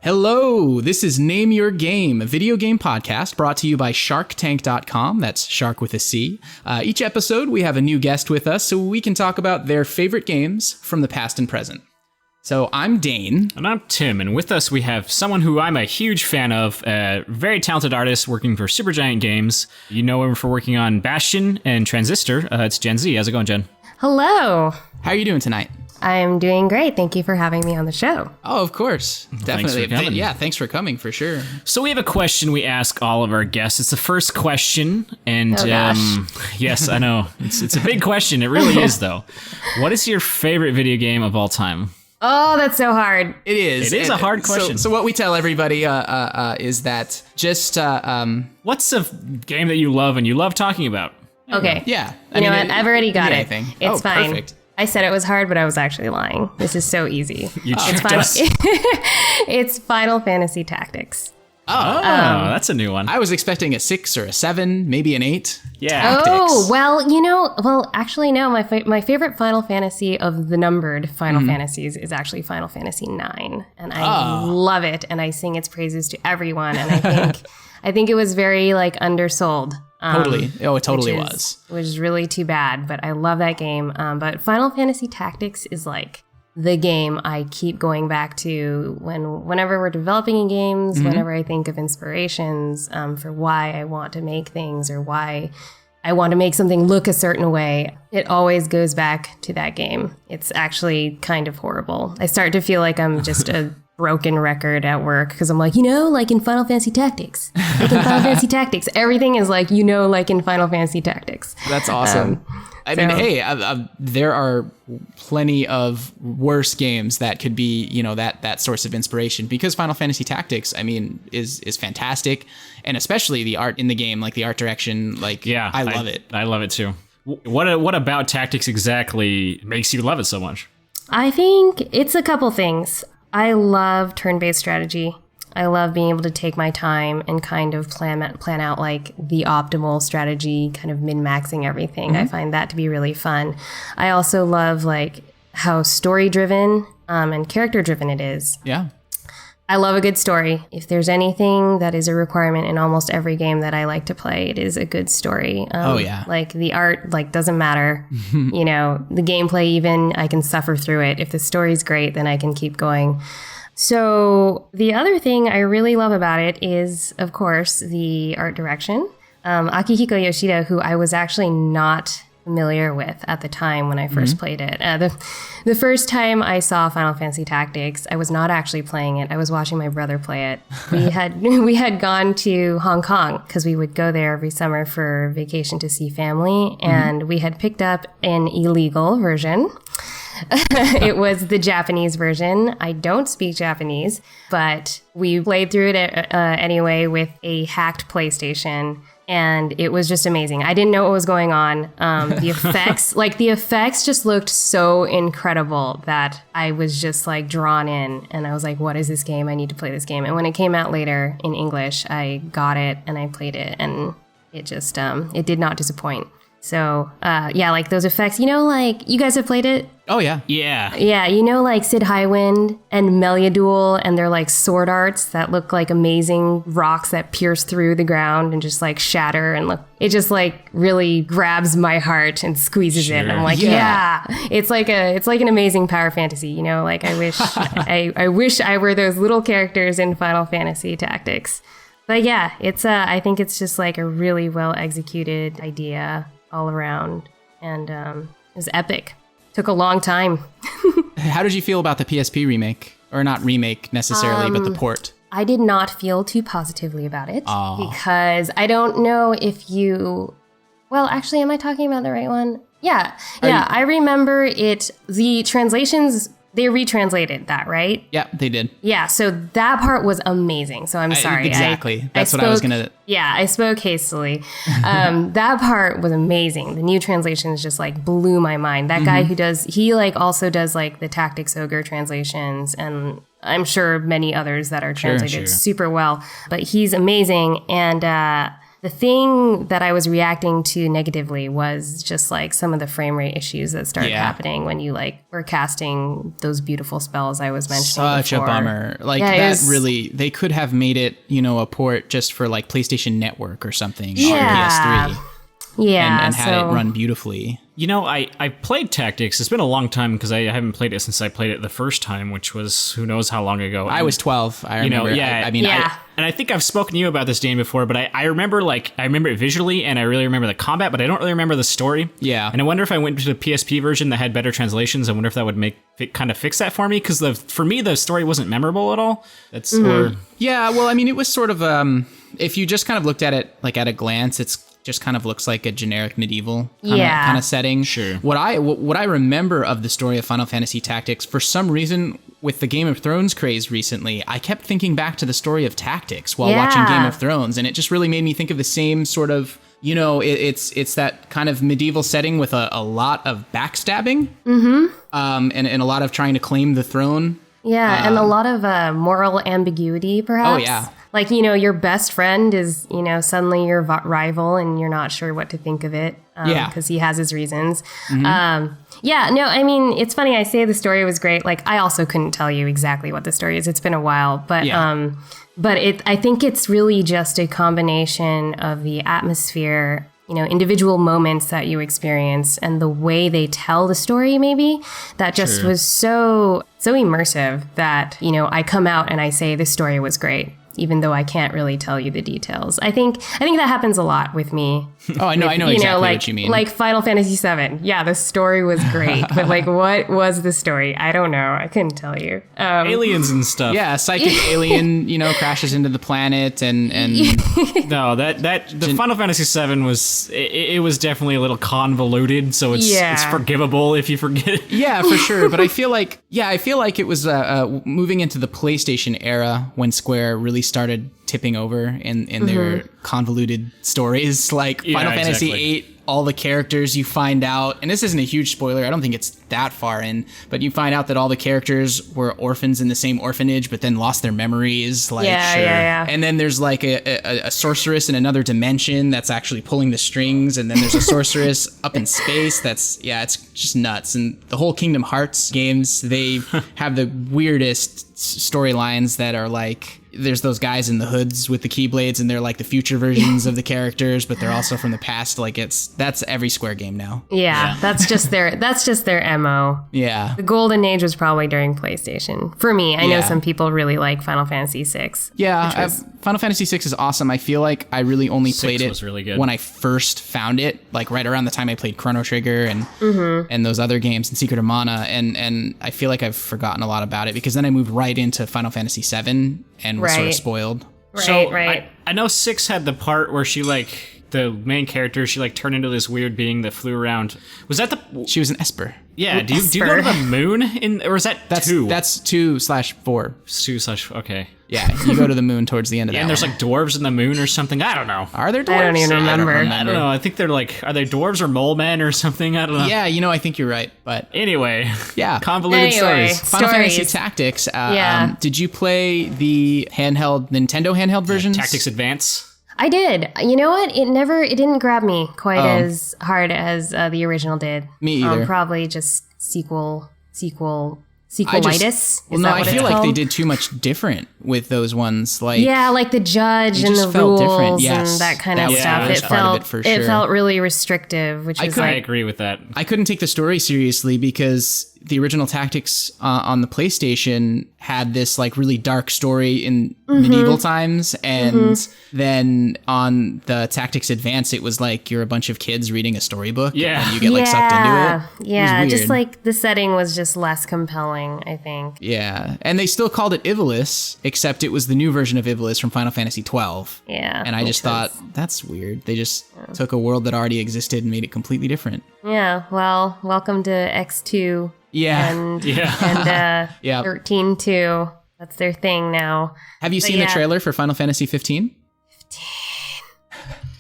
Hello, this is Name Your Game, a video game podcast brought to you by SharcTank.com. That's shark with a C. Each episode, we have a new guest with us so we can talk about their favorite games from the past and present. So I'm Dane. And I'm Tim, and with us we have someone who I'm a huge fan of, a very talented artist working for Supergiant Games. You know him for working on Bastion and Transistor. It's Jen Zee. How's it going, Jen? Hello. How are you doing tonight? I'm doing great. Thank you for having me on the show. Oh, of course. Definitely. Thanks for coming. Yeah, thanks for coming, for sure. So we have a question we ask all of our guests. It's the first question, and yes, I know. It's a big question. It really is, though. What is your favorite video game of all time? Oh, that's so hard. It is. It is a hard question. So what we tell everybody is that just... What's a game that you love and you love talking about? Okay. Yeah. You know what? I've already got it. Anything. It's fine. Perfect. I said it was hard, but I was actually lying. This is so easy. It's Final Fantasy Tactics. Oh, that's a new one. I was expecting a 6 or a 7, maybe an 8. Yeah. Tactics. Oh, well, actually, no. My favorite Final Fantasy of the numbered Final Fantasies is actually Final Fantasy IX, and I love it, and I sing its praises to everyone. And I think it was very undersold. Totally. Oh, it totally was. Which is really too bad, but I love that game. But Final Fantasy Tactics is the game I keep going back to whenever we're developing games, whenever I think of inspirations for why I want to make things or why I want to make something look a certain way. It always goes back to that game. It's actually kind of horrible. I start to feel like I'm just a broken record at work because I'm in Final Fantasy Tactics. Everything is in Final Fantasy Tactics. That's awesome. I mean, hey, there are plenty of worse games that could be, that source of inspiration because Final Fantasy Tactics, I mean, is fantastic. And especially the art in the game, the art direction, I love it. I love it too. What about Tactics exactly makes you love it so much? I think it's a couple things. I love turn-based strategy. I love being able to take my time and kind of plan out the optimal strategy, kind of min-maxing everything. I find that to be really fun. I also love how story-driven and character-driven it is. Yeah. I love a good story. If there's anything that is a requirement in almost every game that I like to play, it is a good story. The art, doesn't matter. The gameplay even, I can suffer through it. If the story's great, then I can keep going. So the other thing I really love about it is, of course, the art direction. Akihiko Yoshida, who I was actually not familiar with at the time when I first played it. The first time I saw Final Fantasy Tactics, I was not actually playing it. I was watching my brother play it. We had gone to Hong Kong because we would go there every summer for vacation to see family, and we had picked up an illegal version. It was the Japanese version. I don't speak Japanese, but we played through it anyway with a hacked PlayStation. And it was just amazing. I didn't know what was going on. The effects just looked so incredible that I was just drawn in. And I was like, what is this game? I need to play this game. And when it came out later in English, I got it and I played it. And it just, it did not disappoint. So, those effects, you guys have played it? Oh, yeah. Yeah. Yeah, Sid Highwind and Meliadul and their sword arts that look like amazing rocks that pierce through the ground and just shatter and it just really grabs my heart and squeezes it. I'm yeah. It's like an amazing power fantasy, I wish I wish I were those little characters in Final Fantasy Tactics. But yeah, it's I think it's just a really well executed idea all around, and it was epic. Took a long time. How did you feel about the PSP remake? Or not remake necessarily, but the port? I did not feel too positively about it because I don't know if you... Well, actually, am I talking about the right one? Yeah. I remember it. The translations... They retranslated that, right? Yeah, they did. Yeah, so that part was amazing. So I'm sorry. Exactly. That's what I was going to... Yeah, I spoke hastily. That part was amazing. The new translations just blew my mind. That guy who does... He also does the Tactics Ogre translations, and I'm sure many others that are translated super well. But he's amazing. And The thing that I was reacting to negatively was just like some of the frame rate issues that started happening when you like were casting those beautiful spells I was mentioning Such a bummer. Like they could have made it, a port just for like PlayStation Network or something on PS3. Yeah. And had it run beautifully. I played Tactics. It's been a long time because I haven't played it since I played it the first time, which was who knows how long ago. I was 12. I remember. And I think I've spoken to you about this game before, but I remember it visually, and I really remember the combat, but I don't really remember the story. Yeah. And I wonder if I went to the PSP version that had better translations. I wonder if that would kind of fix that for me, because for me the story wasn't memorable at all. Yeah. Well, I mean, it was sort of if you just kind of looked at it like at a glance, it's just kind of looks like a generic medieval kind of setting. Sure. What I remember of the story of Final Fantasy Tactics, for some reason, with the Game of Thrones craze recently, I kept thinking back to the story of Tactics while watching Game of Thrones, and it just really made me think of the same sort of, it's that kind of medieval setting with a lot of backstabbing, and a lot of trying to claim the throne. Yeah, and a lot of moral ambiguity, perhaps. Oh, yeah. Like, your best friend is, suddenly your rival and you're not sure what to think of it. Because he has his reasons. Mm-hmm. It's funny. I say the story was great. Like, I also couldn't tell you exactly what the story is. It's been a while. But I think it's really just a combination of the atmosphere, individual moments that you experience and the way they tell the story, maybe, that just was so immersive that, I come out and I say the story was great, even though I can't really tell you the details. I think that happens a lot with me. Oh, I know exactly what you mean. Like Final Fantasy VII. Yeah, the story was great, but like, what was the story? I don't know. I couldn't tell you. Aliens and stuff. Yeah, a psychic alien, crashes into the planet and no, the Final Fantasy VII was it was definitely a little convoluted, so it's forgivable if you forget it. Yeah, for sure. But I feel like it was moving into the PlayStation era when Square really started tipping over in their convoluted stories. Like Final Fantasy VIII, all the characters you find out, and this isn't a huge spoiler, I don't think it's that far in, but you find out that all the characters were orphans in the same orphanage, but then lost their memories. Like, and then there's like a sorceress in another dimension that's actually pulling the strings, and then there's a sorceress up in space it's just nuts. And the whole Kingdom Hearts games, they have the weirdest storylines that are like, there's those guys in the hoods with the keyblades, and they're like the future versions of the characters, but they're also from the past. Like that's every Square game now. Yeah. That's just their MO. Yeah. The golden age was probably during PlayStation. For me, I know some people really like Final Fantasy VI. Yeah, Final Fantasy VI is awesome. I feel like I really only played it really good when I first found it, like right around the time I played Chrono Trigger and those other games and Secret of Mana, and I feel like I've forgotten a lot about it because then I moved right into Final Fantasy VII and was sort of spoiled. Right. I know 6 had the part where she the main character, she turned into this weird being that flew around. Was that she was an Esper. Yeah. Do you go to the moon or is that 2? That's 2/4. 2/ okay. Yeah, you go to the moon towards the end of that. And there's dwarves in the moon or something. I don't know. Are there dwarves? I don't even remember. I don't know. I think they're are they dwarves or mole men or something? I don't know. Yeah, I think you're right. But anyway, convoluted stories. Final stories. Fantasy Tactics. Did you play the Nintendo handheld versions? Tactics Advance. I did. You know what? It didn't grab me quite as hard as the original did. Me either. Probably just sequelitis. I feel like they did too much different with those ones. Like the judge and the rules and that kind of stuff. It felt really restrictive, which is I agree with that. I couldn't take the story seriously because the original Tactics on the PlayStation had this really dark story in medieval times, and then on the Tactics Advance it was you're a bunch of kids reading a storybook and you get sucked into it. Yeah, just the setting was just less compelling, I think. Yeah, and they still called it Ivalice, except it was the new version of Ivalice from Final Fantasy 12. Yeah. And I just thought, that's weird. They just took a world that already existed and made it completely different. Yeah, well, welcome to X2. Yeah. And 13 too. That's their thing now. Have you seen the trailer for Final Fantasy 15?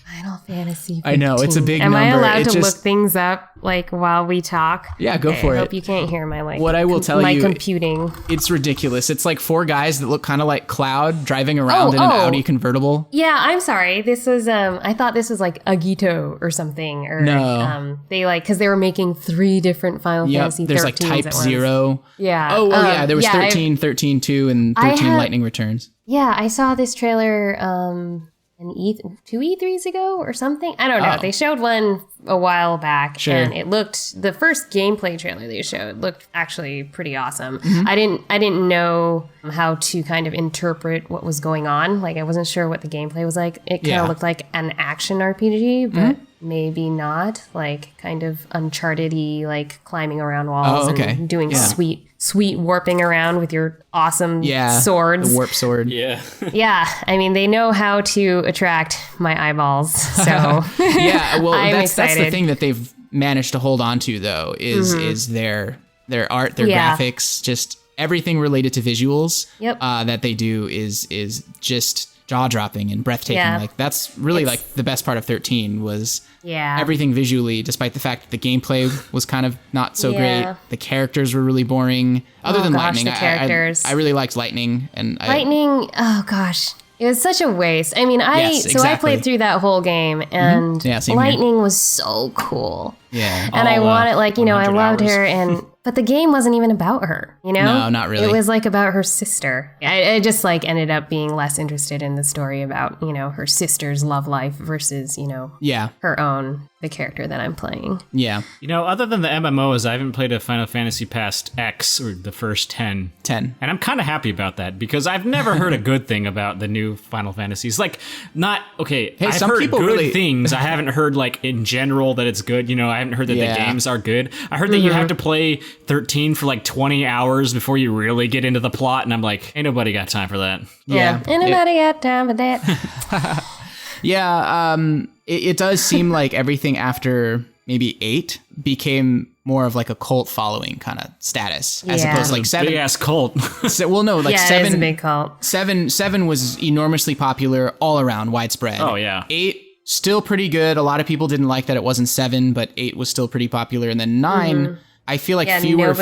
Final Fantasy 15. I know, it's a big Am number. I allowed to look things up like while we talk? Yeah, go for it. I hope you can't hear my what I will tell my you, computing. It's ridiculous. It's like 4 guys that look kind of like Cloud driving around in an Audi convertible. Yeah, I'm sorry. This was I thought this was like Agito or something. Or No. they like because they were making 3 different Final Fantasy 13s there's like Type 0. Yeah. Oh, yeah, there was 13, 13-2, and 13 Lightning Returns. Yeah, I saw this trailer 2 E3s ago or something. I don't know. They showed one a while back, and it looked, the first gameplay trailer they showed looked actually pretty awesome. Mm-hmm. I didn't know how to kind of interpret what was going on. Like, I wasn't sure what the gameplay was like. It kind of looked like an action RPG, but maybe not. Like, kind of Uncharted-y, like climbing around walls and doing sweet warping around with your awesome swords. The warp sword. Yeah. Yeah. I mean, they know how to attract my eyeballs. So yeah, well, that's excited. the thing that they've managed to hold on to, though, is their art, their graphics, just everything related to visuals that they do is just jaw-dropping and breathtaking. Yeah. Like, that's really like the best part of 13 was Yeah. everything visually, despite the fact that the gameplay was kind of not so great. The characters were really boring. Other than Lightning, the characters. I really liked Lightning. And Lightning, oh gosh. It was such a waste. I mean, I played through that whole game, and Lightning was so cool. Yeah. And I wanted, like, you know, I loved hours. her, but the game wasn't even about her, you know? No, not really. It was like about her sister. I just like ended up being less interested in the story about, you know, her sister's love life versus, you know, her own, the character that I'm playing. Yeah. You know, other than the MMOs, I haven't played a Final Fantasy past X or the first 10. And I'm kind of happy about that because I've never heard a good thing about the new Final Fantasies. Like, not, okay, I've some heard people good really things. I haven't heard, like, in general that it's good. You know, I haven't heard that the games are good. I heard that you have to play 13 for like 20 hours before you really get into the plot, and I'm like, ain't nobody got time for that. Yeah. Ain't nobody got time for that. It does seem like everything after maybe 8 became more of like a cult following kind of status, as opposed to like 7. Big ass cult. Well, no, like 7. It is a big cult. 7 was enormously popular all around, widespread. Oh yeah. 8. Still pretty good. A lot of people didn't like that it wasn't 7, but 8 was still pretty popular. And then 9, I feel like fewer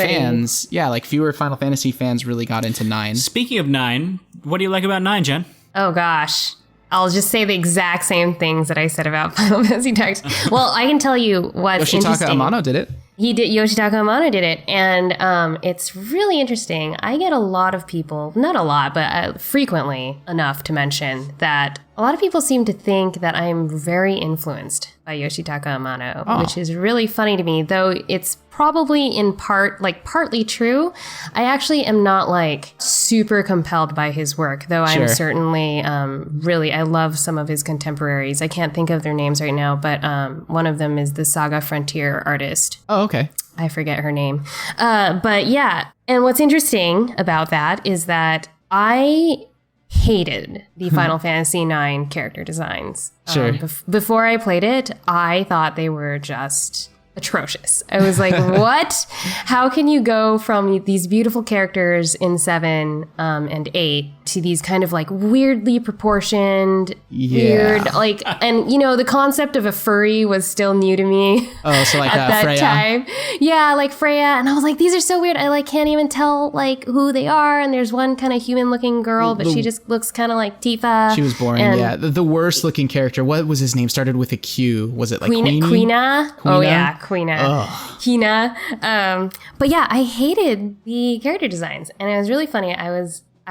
Final Fantasy fans really got into 9. Speaking of 9, what do you like about 9, Jen? Oh gosh. I'll just say the exact same things that I said about Final Fantasy Tactics. Well, I can tell you what's interesting. Yoshitaka Amano did it. Yoshitaka Amano did it. And it's really interesting. I get a lot of people, not a lot, but frequently enough to mention that a lot of people seem to think that I'm very influenced by Yoshitaka Amano, which is really funny to me, though it's probably in part, like partly true. I actually am not like super compelled by his work, though I'm certainly really, I love some of his contemporaries. I can't think of their names right now, but one of them is the Saga Frontier artist. Oh, okay. I forget her name. But yeah, and what's interesting about that is that I hated the Final Fantasy IX character designs. Sure. Before I played it, I thought they were just atrocious. I was like, what? How can you go from these beautiful characters in 7 and 8 to these kind of like weirdly proportioned, weird, like, and you know, the concept of a furry was still new to me. Oh, so like at that Freya. time. Yeah, like Freya. And I was like, these are so weird. I like can't even tell like who they are. And there's one kind of human looking girl, but she just looks kind of like Tifa. She was boring. And the worst looking character. What was his name? Started with a Q. Was it like Queena? Oh yeah, Queena. Ugh. Hina. But yeah, I hated the character designs, and it was really funny. I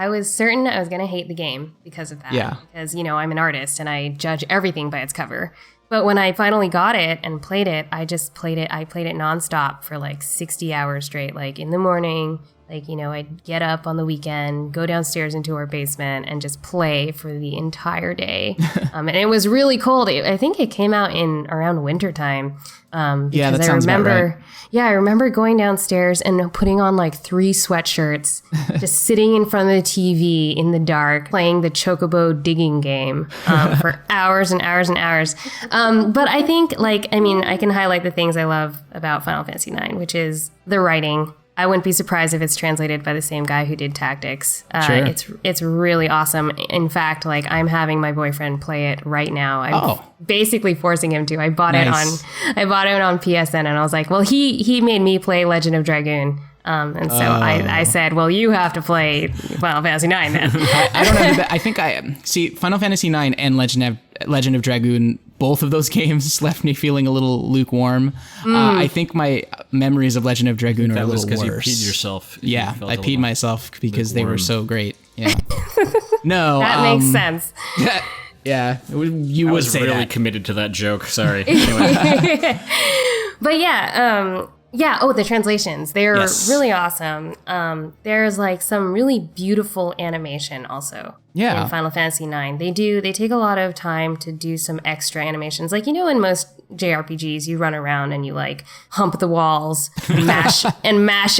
was certain I was gonna hate the game because of that. Yeah. Because you know I'm an artist and I judge everything by its cover. But when I finally got it and played it, I played it nonstop for like 60 hours straight. Like in the morning, like, you know, I'd get up on the weekend, go downstairs into our basement and just play for the entire day. And it was really cold. I think it came out in around wintertime. Yeah, that sounds about right. Yeah, I remember going downstairs and putting on like 3 sweatshirts, just sitting in front of the TV in the dark, playing the Chocobo digging game for hours and hours and hours. But I think, like, I mean, I can highlight the things I love about Final Fantasy IX, which is the writing. I wouldn't be surprised if it's translated by the same guy who did Tactics. Sure. It's really awesome. In fact, like I'm having my boyfriend play it right now. I'm basically forcing him to. I bought it on PSN, and I was like, well, he made me play Legend of Dragoon. And so I said, well, you have to play Final Fantasy IX then. I don't have I think Final Fantasy IX and Legend of Dragoon, both of those games left me feeling a little lukewarm. I think my memories of Legend of Dragoon are a little worse. You peed yourself. Yeah, I peed myself because they were so great. Yeah. No. That makes sense. Yeah, you would say really that. Committed to that joke. Sorry. Anyway. But yeah, the translations. They're really awesome. There's like some really beautiful animation also in Final Fantasy IX. They take a lot of time to do some extra animations. Like, in most JRPGs, you run around and you like hump the walls, mash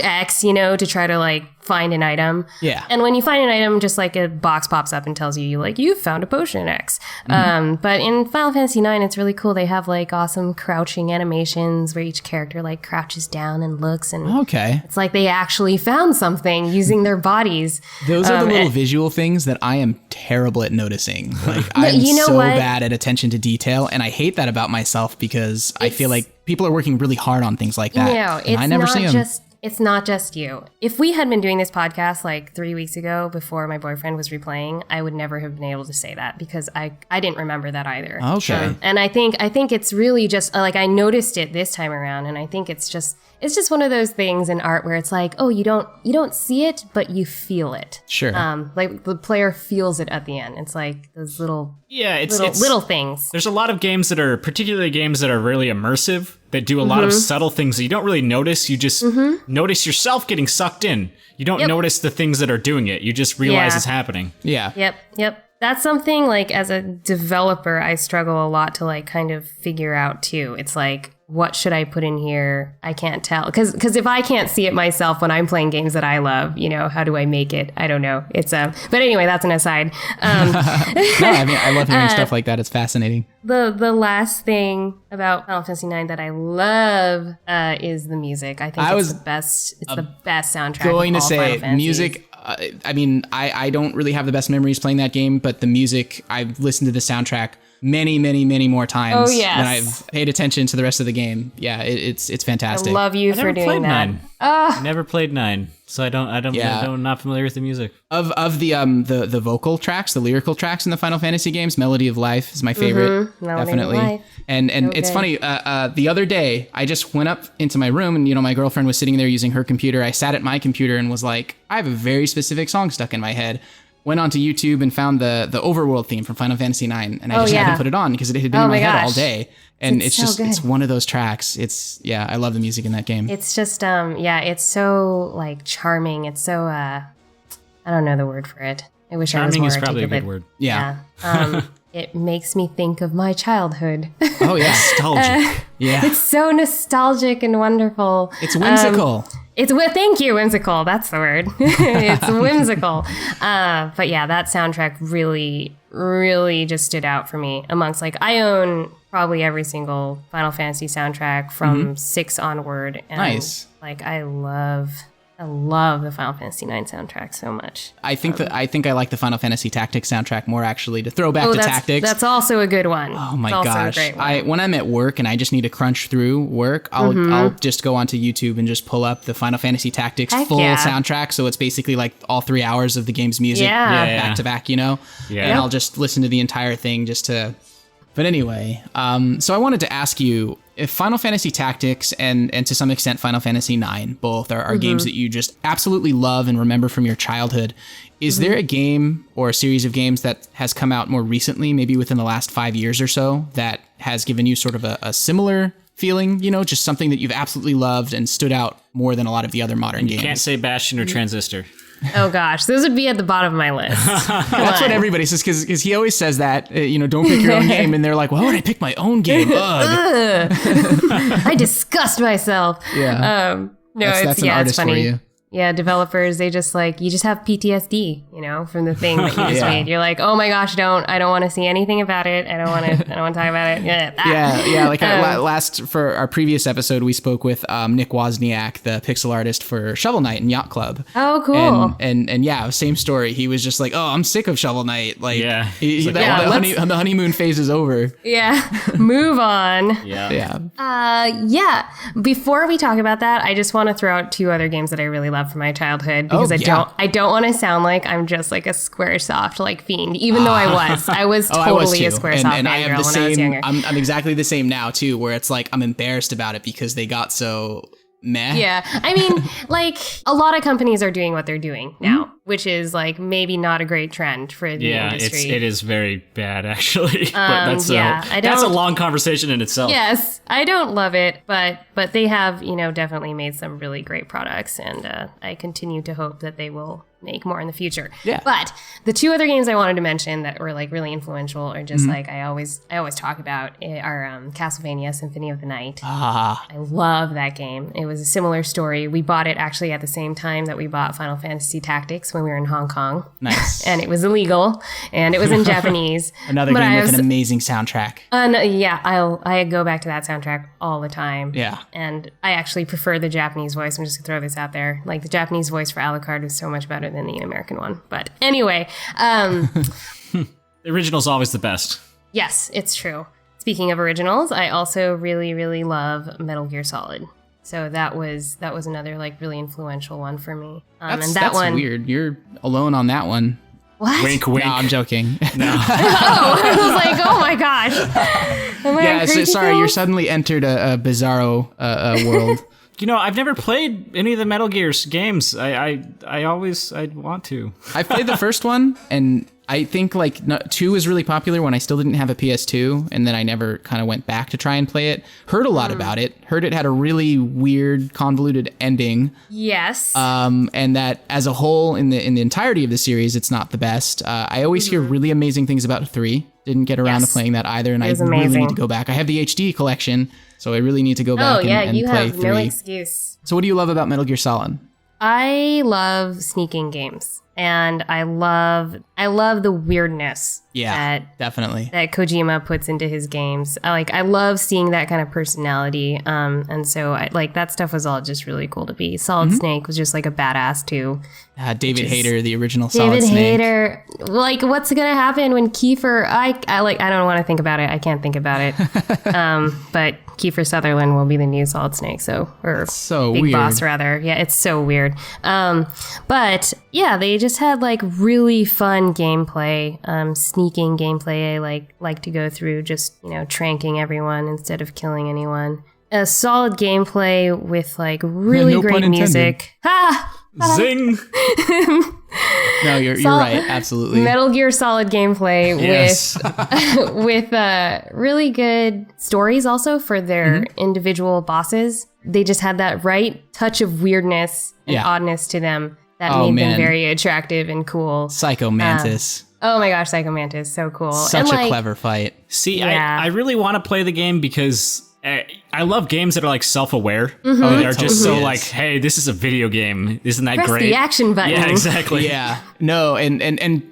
X, to try to like find an item. Yeah. And when you find an item, just like a box pops up and tells you like, you found a potion X. But in Final Fantasy IX, it's really cool. They have like awesome crouching animations where each character like crouches down and looks, and it's like they actually found something using their bodies. Those are the little visual things that I am terrible at noticing. Like I'm so bad at attention to detail, and I hate that about myself because I feel like people are working really hard on things like that. It's I never see them. It's not just you. If we had been doing this podcast like 3 weeks ago before my boyfriend was replaying, I would never have been able to say that because I didn't remember that either. Okay. And I think it's really just like I noticed it this time around, and I think it's just one of those things in art where it's like, oh, you don't see it, but you feel it. Sure. Like the player feels it at the end. It's like those little it's little things. There's a lot of games that are particularly games that are really immersive that do a lot of subtle things that you don't really notice. You just notice yourself getting sucked in. You don't notice the things that are doing it. You just realize it's happening. Yeah. Yep. That's something like as a developer, I struggle a lot to like kind of figure out too. It's like, what should I put in here? I can't tell. Because if I can't see it myself when I'm playing games that I love, how do I make it? I don't know. It's but anyway, that's an aside. No, I mean, I love hearing stuff like that. It's fascinating. The last thing about Final Fantasy IX that I love is the music. I think it's the best. It's the best soundtrack. Going of to all say Final music. I mean, I don't really have the best memories playing that game, but the music, I've listened to the soundtrack many, many, many more times than I've paid attention to the rest of the game. Yeah, it's fantastic. I love you for doing that. I never played 9, so I'm not familiar with the music. Of the vocal tracks, the lyrical tracks in the Final Fantasy games, Melody of Life is my favorite, definitely. And it's funny. The other day, I just went up into my room, and my girlfriend was sitting there using her computer. I sat at my computer and was like, I have a very specific song stuck in my head. Went onto YouTube and found the overworld theme from Final Fantasy IX, and I just had to put it on because it had been in my head all day. And it's just, it's one of those tracks. I love the music in that game. It's just, it's so like charming. It's so, I don't know the word for it. I wish I was more articulate. Charming is probably a good word. Yeah. It makes me think of my childhood. Oh yeah, nostalgic. Yeah. It's so nostalgic and wonderful. It's whimsical. Thank you, whimsical. That's the word. It's whimsical. But yeah, that soundtrack really, really just stood out for me amongst I own probably every single Final Fantasy soundtrack from 6 onward. And nice. I love the Final Fantasy IX soundtrack so much. I think I like the Final Fantasy Tactics soundtrack more, actually, to throw back to Tactics. That's also a good one. Oh my gosh. When I'm at work and I just need to crunch through work, I'll just go onto YouTube and just pull up the Final Fantasy Tactics full soundtrack. So it's basically like all 3 hours of the game's music back to back, And I'll just listen to the entire thing just to... But anyway, so I wanted to ask you, if Final Fantasy Tactics and to some extent Final Fantasy IX both are games that you just absolutely love and remember from your childhood, is there a game or a series of games that has come out more recently, maybe within the last 5 years or so, that has given you sort of a similar feeling, just something that you've absolutely loved and stood out more than a lot of the other modern games? You can't say Bastion or Transistor. Oh gosh, those would be at the bottom of my list. That's what everybody says, because he always says that, don't pick your own game, and they're like, why would I pick my own game? Ugh. I disgust myself. Yeah. No, that's an artist it's funny. for you. Yeah, developers, they just like, you just have PTSD, you know, from the thing that you just made. You're like, oh my gosh, I don't want to see anything about it. I don't want to talk about it. Yeah. Like for our previous episode, we spoke with Nick Wozniak, the pixel artist for Shovel Knight and Yacht Club. Oh, cool. And yeah, same story. He was just like, oh, I'm sick of Shovel Knight. Like, the honeymoon phase is over. Yeah, move on. Yeah. Before we talk about that, I just want to throw out 2 other games that I really love from my childhood because I don't want to sound like I'm just like a Squaresoft like fiend, even though I was totally a Squaresoft and I have the same. when I was younger. I'm exactly the same now too, where it's like I'm embarrassed about it because they got so meh. Yeah, I mean, like a lot of companies are doing what they're doing now, which is like maybe not a great trend for the industry. Yeah, it is very bad actually. But that's a long conversation in itself. Yes, I don't love it, but they have, you know, definitely made some really great products, and I continue to hope that they will make more in the future. Yeah. But the 2 other games I wanted to mention that were like really influential, or just like I always talk about, are Castlevania Symphony of the Night. I love that game. It was a similar story. We bought it actually at the same time that we bought Final Fantasy Tactics when we were in Hong Kong. Nice. And it was illegal, and it was in Japanese. Another game with an amazing soundtrack. I go back to that soundtrack all the time. Yeah. And I actually prefer the Japanese voice. I'm just going to throw this out there. Like, the Japanese voice for Alucard was so much better than the American one. But anyway. The original's always the best. Yes, it's true. Speaking of originals, I also really, really love Metal Gear Solid. So that was another like really influential one for me. That's weird. You're alone on that one. What? Wink, wink. No, I'm joking. No. I was like, oh my gosh. Am I a crazy sorry, girl? you're suddenly entered a bizarro world. You know, I've never played any of the Metal Gear games. I want to. I played the first one, and I think like 2 was really popular when I still didn't have a PS2, and then I never kind of went back to try and play it. Heard a lot about it. Heard it had a really weird, convoluted ending. Yes. And that as a whole, in the entirety of the series, it's not the best. I always hear really amazing things about 3. Didn't get around to playing that either, and I really need to go back. I have the HD collection, so I really need to go back and play 3. You have no excuse. So what do you love about Metal Gear Solid? I love sneaking games, and I love the weirdness. Yeah, definitely. That Kojima puts into his games. I love seeing that kind of personality. And so that stuff was all just really cool to be. Solid Snake was just like a badass too. David Hayter, the original Solid Snake. David Hayter. Like, what's gonna happen when Kiefer? I don't want to think about it. I can't think about it. But Kiefer Sutherland will be the new Solid Snake. Big weird. Boss rather. Yeah, it's so weird. But yeah, they just had like really fun gameplay, sneaking gameplay. I like to go through just, you know, tranking everyone instead of killing anyone. A solid gameplay with like really great music. Zing! No, you're right. Absolutely. Metal Gear Solid gameplay with really good stories also for their individual bosses. They just had that right touch of weirdness and oddness to them that made them very attractive and cool. Psycho Mantis. Oh my gosh, Psycho Mantis, so cool. Such a clever fight. See, I really want to play the game because I love games that are like self-aware. They're just so like, hey, this is a video game. Isn't that great? Press the action button. Yeah, exactly. Yeah. No, and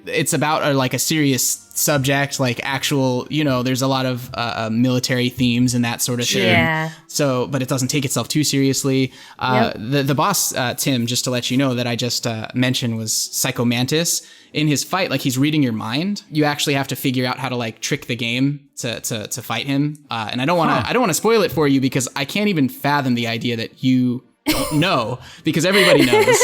it's about like a serious subject, like actual, you know, there's a lot of military themes and that sort of thing. Yeah. So, but it doesn't take itself too seriously. The boss, Tim, just to let you know that I just mentioned was Psycho Mantis. In his fight, like he's reading your mind. You actually have to figure out how to like trick the game to fight him. And I don't want to spoil it for you because I can't even fathom the idea that you don't know because everybody knows.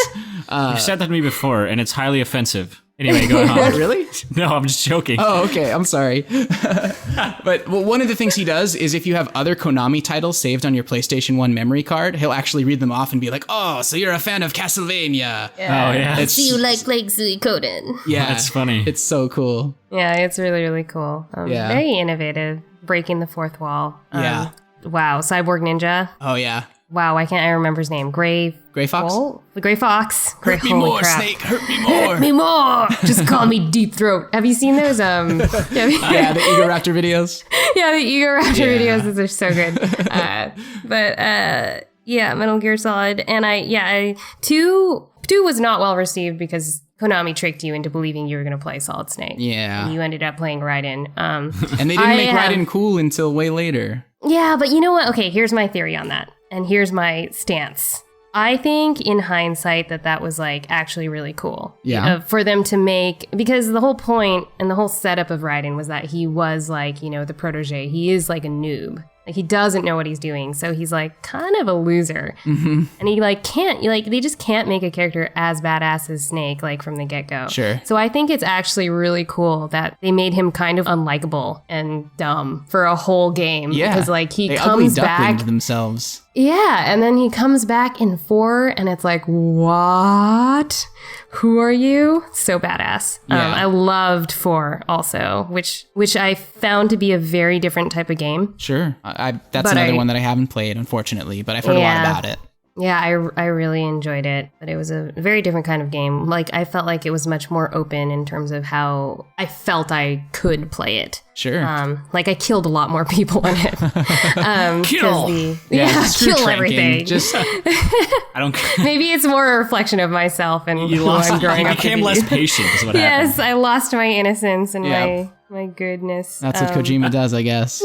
You've said that to me before, and it's highly offensive. Anyway, go on. Really? No, I'm just joking. Oh, okay. I'm sorry. But one of the things he does is if you have other Konami titles saved on your PlayStation 1 memory card, he'll actually read them off and be like, oh, so you're a fan of Castlevania. Yeah. Oh, yeah. So you like Suikoden. Yeah. That's funny. It's so cool. Yeah, it's really, really cool. Very innovative. Breaking the fourth wall. Yeah. Wow. Cyborg Ninja. Oh, yeah. Wow, I remember his name. Gray Fox? Oh, the Gray Fox. Hurt me more, crap. Snake. Hurt me more. Hurt me more. Just call me Deep Throat. Have you seen those? Yeah, the Egoraptor videos. Yeah, the Egoraptor videos. Those are so good. But Yeah, Metal Gear Solid. And two was not well received because Konami tricked you into believing you were going to play Solid Snake. Yeah. And you ended up playing Raiden. And they didn't make Raiden cool until way later. Yeah, but you know what? Okay, here's my theory on that. And here's my stance. I think in hindsight that was like actually really cool. Yeah. For them to make, because the whole point and the whole setup of Raiden was that he was like, the protege. He is like a noob. Like he doesn't know what he's doing. So he's like kind of a loser. Mm-hmm. And he like can't, they just can't make a character as badass as Snake, like from the get-go. Sure. So I think it's actually really cool that they made him kind of unlikable and dumb for a whole game. Yeah. Because like they comes back. themselves. Yeah, and then he comes back in 4, and it's like, what? Who are you? So badass. Yeah. I loved 4 also, which I found to be a very different type of game. Sure. That's another one that I haven't played, unfortunately, but I've heard a lot about it. Yeah, I really enjoyed it, but it was a very different kind of game. Like, I felt like it was much more open in terms of how I felt I could play it. Sure. Like I killed a lot more people in it. Kill. Kill everything. Just I don't. Maybe it's more a reflection of myself and who I'm growing you up to became be. less patient, is what happened. Yes, I lost my innocence and Yeah. my goodness. That's what Kojima does, I guess.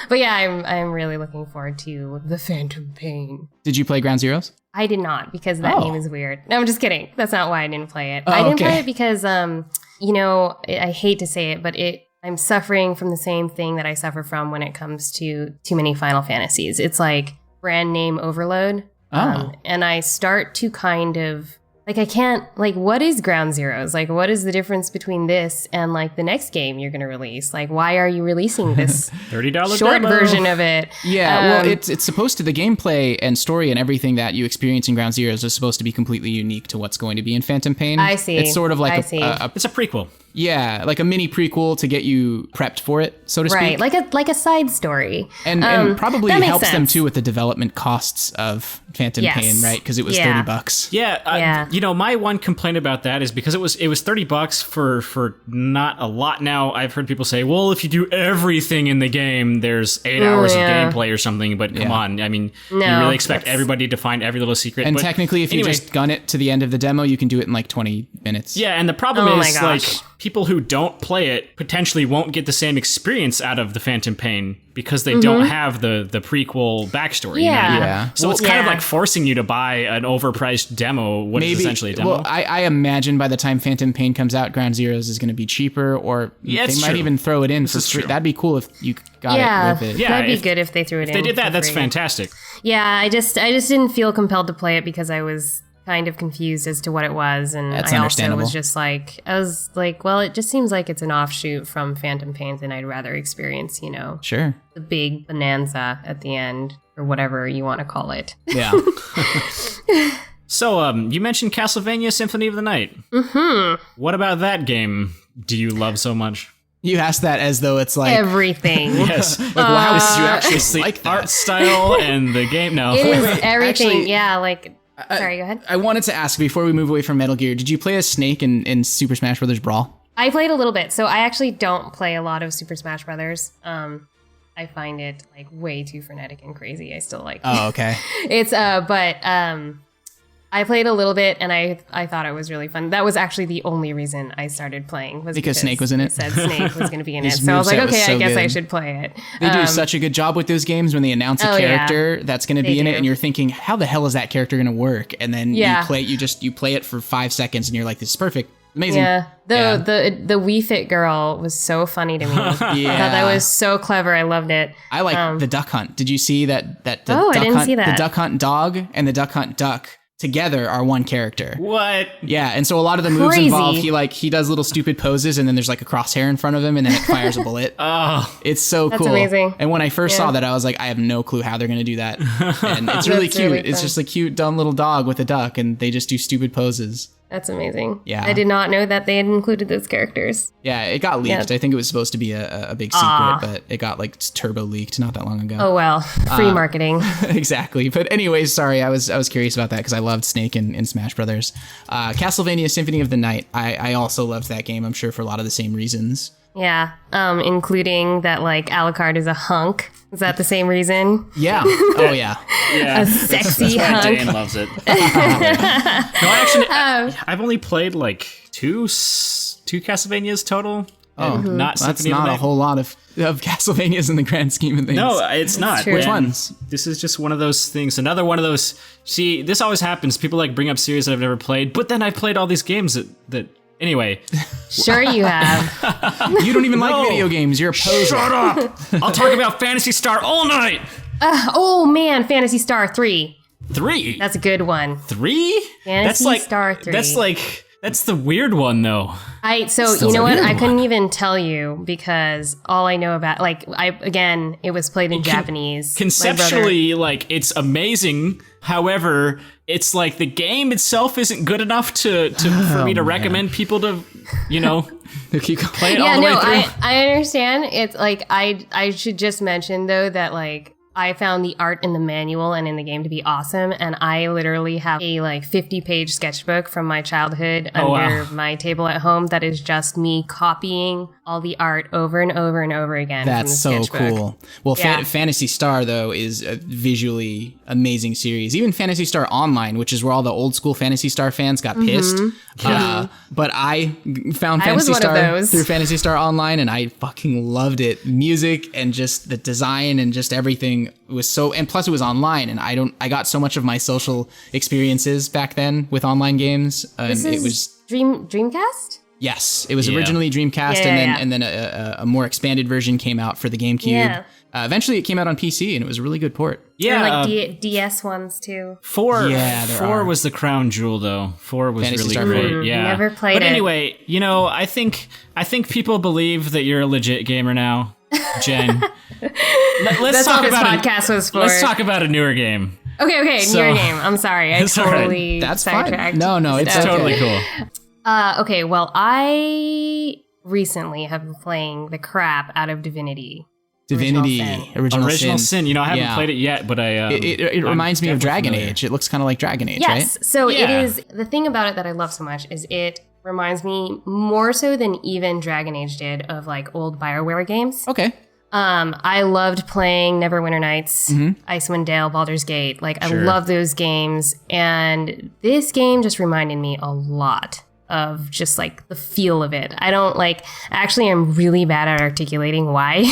But yeah, I'm really looking forward to the Phantom Pain. Did you play Ground Zeroes? I did not, because that name is weird. No, I'm just kidding. That's not why I didn't play it. Oh, I didn't okay. play it because, I hate to say it, but I'm suffering from the same thing that I suffer from when it comes to too many Final Fantasies. It's like brand name overload. And I start to kind of, like, I can't, like, what is Ground Zeroes? Like, what is the difference between this and, like, the next game you're going to release? Like, why are you releasing this $30 short demo version of it? Yeah, well, it's supposed to, the gameplay and story and everything that you experience in Ground Zeroes is supposed to be completely unique to what's going to be in Phantom Pain. I see. It's sort of like it's a prequel. Yeah, like a mini prequel to get you prepped for it, so to speak. Right, like a side story. And probably helps them too with the development costs of Phantom Pain, right? Because it was $30. Yeah. My one complaint about that is because it was $30 for not a lot. Now I've heard people say, well, if you do everything in the game, there's 8 hours of gameplay or something. But come on, I mean, you really expect everybody to find every little secret. And technically, if you just gun it to the end of the demo, you can do it in like 20 minutes. Yeah, and the problem is like people who don't play it potentially won't get the same experience out of the Phantom Pain because they don't have the prequel backstory. Yeah. So it's kind of like forcing you to buy an overpriced demo, what is essentially a demo. Well, I imagine by the time Phantom Pain comes out, Ground Zeroes is going to be cheaper, or they might even throw it in for free. That'd be cool if you got it with it. Yeah, that'd be good if they threw it in. If they did that, that's free. fantastic. Yeah, I just didn't feel compelled to play it because I was kind of confused as to what it was, and That's I also understandable. was like, well, it just seems like it's an offshoot from Phantom Pain, and I'd rather experience, Sure. the big bonanza at the end, or whatever you want to call it. Yeah. So, you mentioned Castlevania Symphony of the Night. Mm-hmm. What about that game do you love so much? You asked that as though it's like everything. Yes. Like, wow, did you actually like like that? art style and the game? No. It is everything. Actually, yeah, like... Sorry, go ahead. I wanted to ask, before we move away from Metal Gear, did you play as Snake in Super Smash Bros. Brawl? I played a little bit, so I actually don't play a lot of Super Smash Brothers. I find it like way too frenetic and crazy. I still like. Oh, okay. It's but I played a little bit, and I thought it was really fun. That was actually the only reason I started playing, was because Snake was in it. It said Snake was going to be in it, His so I was like, moveset was okay, so I guess good. I should play it. They do such a good job with those games when they announce a character that's going to be in it, and you're thinking, how the hell is that character going to work? And then you play it for 5 seconds, and you're like, this is perfect. Amazing. Yeah. The Wii Fit girl was so funny to me. I thought that was so clever. I loved it. I like the Duck Hunt. Did you see that I didn't see that. The Duck Hunt dog and the Duck Hunt duck together are one character. What? Yeah, and so a lot of the moves involve he does little stupid poses, and then there's like a crosshair in front of him, and then it fires a bullet. Oh, it's so That's cool. amazing. And when I first saw that, I was like, I have no clue how they're gonna do that. And it's really cute. Really it's fun. just a cute, dumb little dog with a duck, and they just do stupid poses. That's amazing. Yeah. I did not know that they had included those characters. Yeah, it got leaked. I think it was supposed to be a big secret, but it got like turbo leaked not that long ago. Oh well, free marketing. Exactly. But anyways, sorry, I was curious about that because I loved Snake in Smash Brothers. Castlevania Symphony of the Night. I also loved that game. I'm sure for a lot of the same reasons. Yeah. Including that like Alucard is a hunk. Is that the same reason? Yeah. Oh yeah. Yeah. A sexy that's hunk. why Dan loves it. No, actually, I've only played like two Castlevanias total. Oh, not that's Symphony of the not a Night. whole lot of Castlevanias in the grand scheme of things. No, it's not. true. Which ones? This is just one of those things. Another one of those. See, this always happens. People like bring up series that I've never played, but then I've played all these games that anyway. Sure you have. You don't even No. like video games. You're a poser. Shut up! I'll talk about Phantasy Star all night. Oh man, Phantasy Star 3. 3. That's a good one. 3? Fantasy Star 3. That's the weird one though. So you know what? I couldn't even tell you because all I know about, like, it was played in Japanese. Conceptually, like, it's amazing. However, it's like the game itself isn't good enough for me to recommend people to, play it all the way through. I understand. It's like I should just mention though that like I found the art in the manual and in the game to be awesome, and I literally have a like 50-page sketchbook from my childhood under my table at home that is just me copying all the art over and over and over again. That's from the so sketchbook. cool. Well, Yeah. Phantasy Star, though, is a visually amazing series. Even Phantasy Star Online, which is where all the old school Phantasy Star fans got pissed. But I found I was Phantasy one of Star those. through Phantasy Star Online, and I fucking loved it. Music and just the design and just everything was so, and plus it was online, and I got so much of my social experiences back then with online games, and This it is was. Dreamcast? Yes, it was Yeah. originally Dreamcast, Yeah. and then a more expanded version came out for the GameCube. Yeah. Eventually, it came out on PC, and it was a really good port. Yeah, Or like DS ones too. 4. Yeah, there 4 are. was the crown jewel, though. 4 was Fantasy really Star great. 4. Yeah, Never played But it. anyway, I think people believe that you're a legit gamer now, Jen. Let's That's talk all this about podcast was for. Let's talk about a newer game. Okay, So- newer game. I'm sorry. I It's all right. totally That's fine. sidetracked. No, it's stuff. Totally cool. Okay, well, I recently have been playing the crap out of Divinity. Divinity, Original Original Sin. I haven't Yeah. played it yet, but I. It reminds me of Dragon familiar. Age. It looks kind of like Dragon Age, Yes, right? so Yeah. it is. The thing about it that I love so much is it reminds me more so than even Dragon Age did of like old BioWare games. Okay. I loved playing Neverwinter Nights, Icewind Dale, Baldur's Gate. Like, I Sure. love those games. And this game just reminded me a lot of just like the feel of it. I don't like, actually, I'm really bad at articulating why.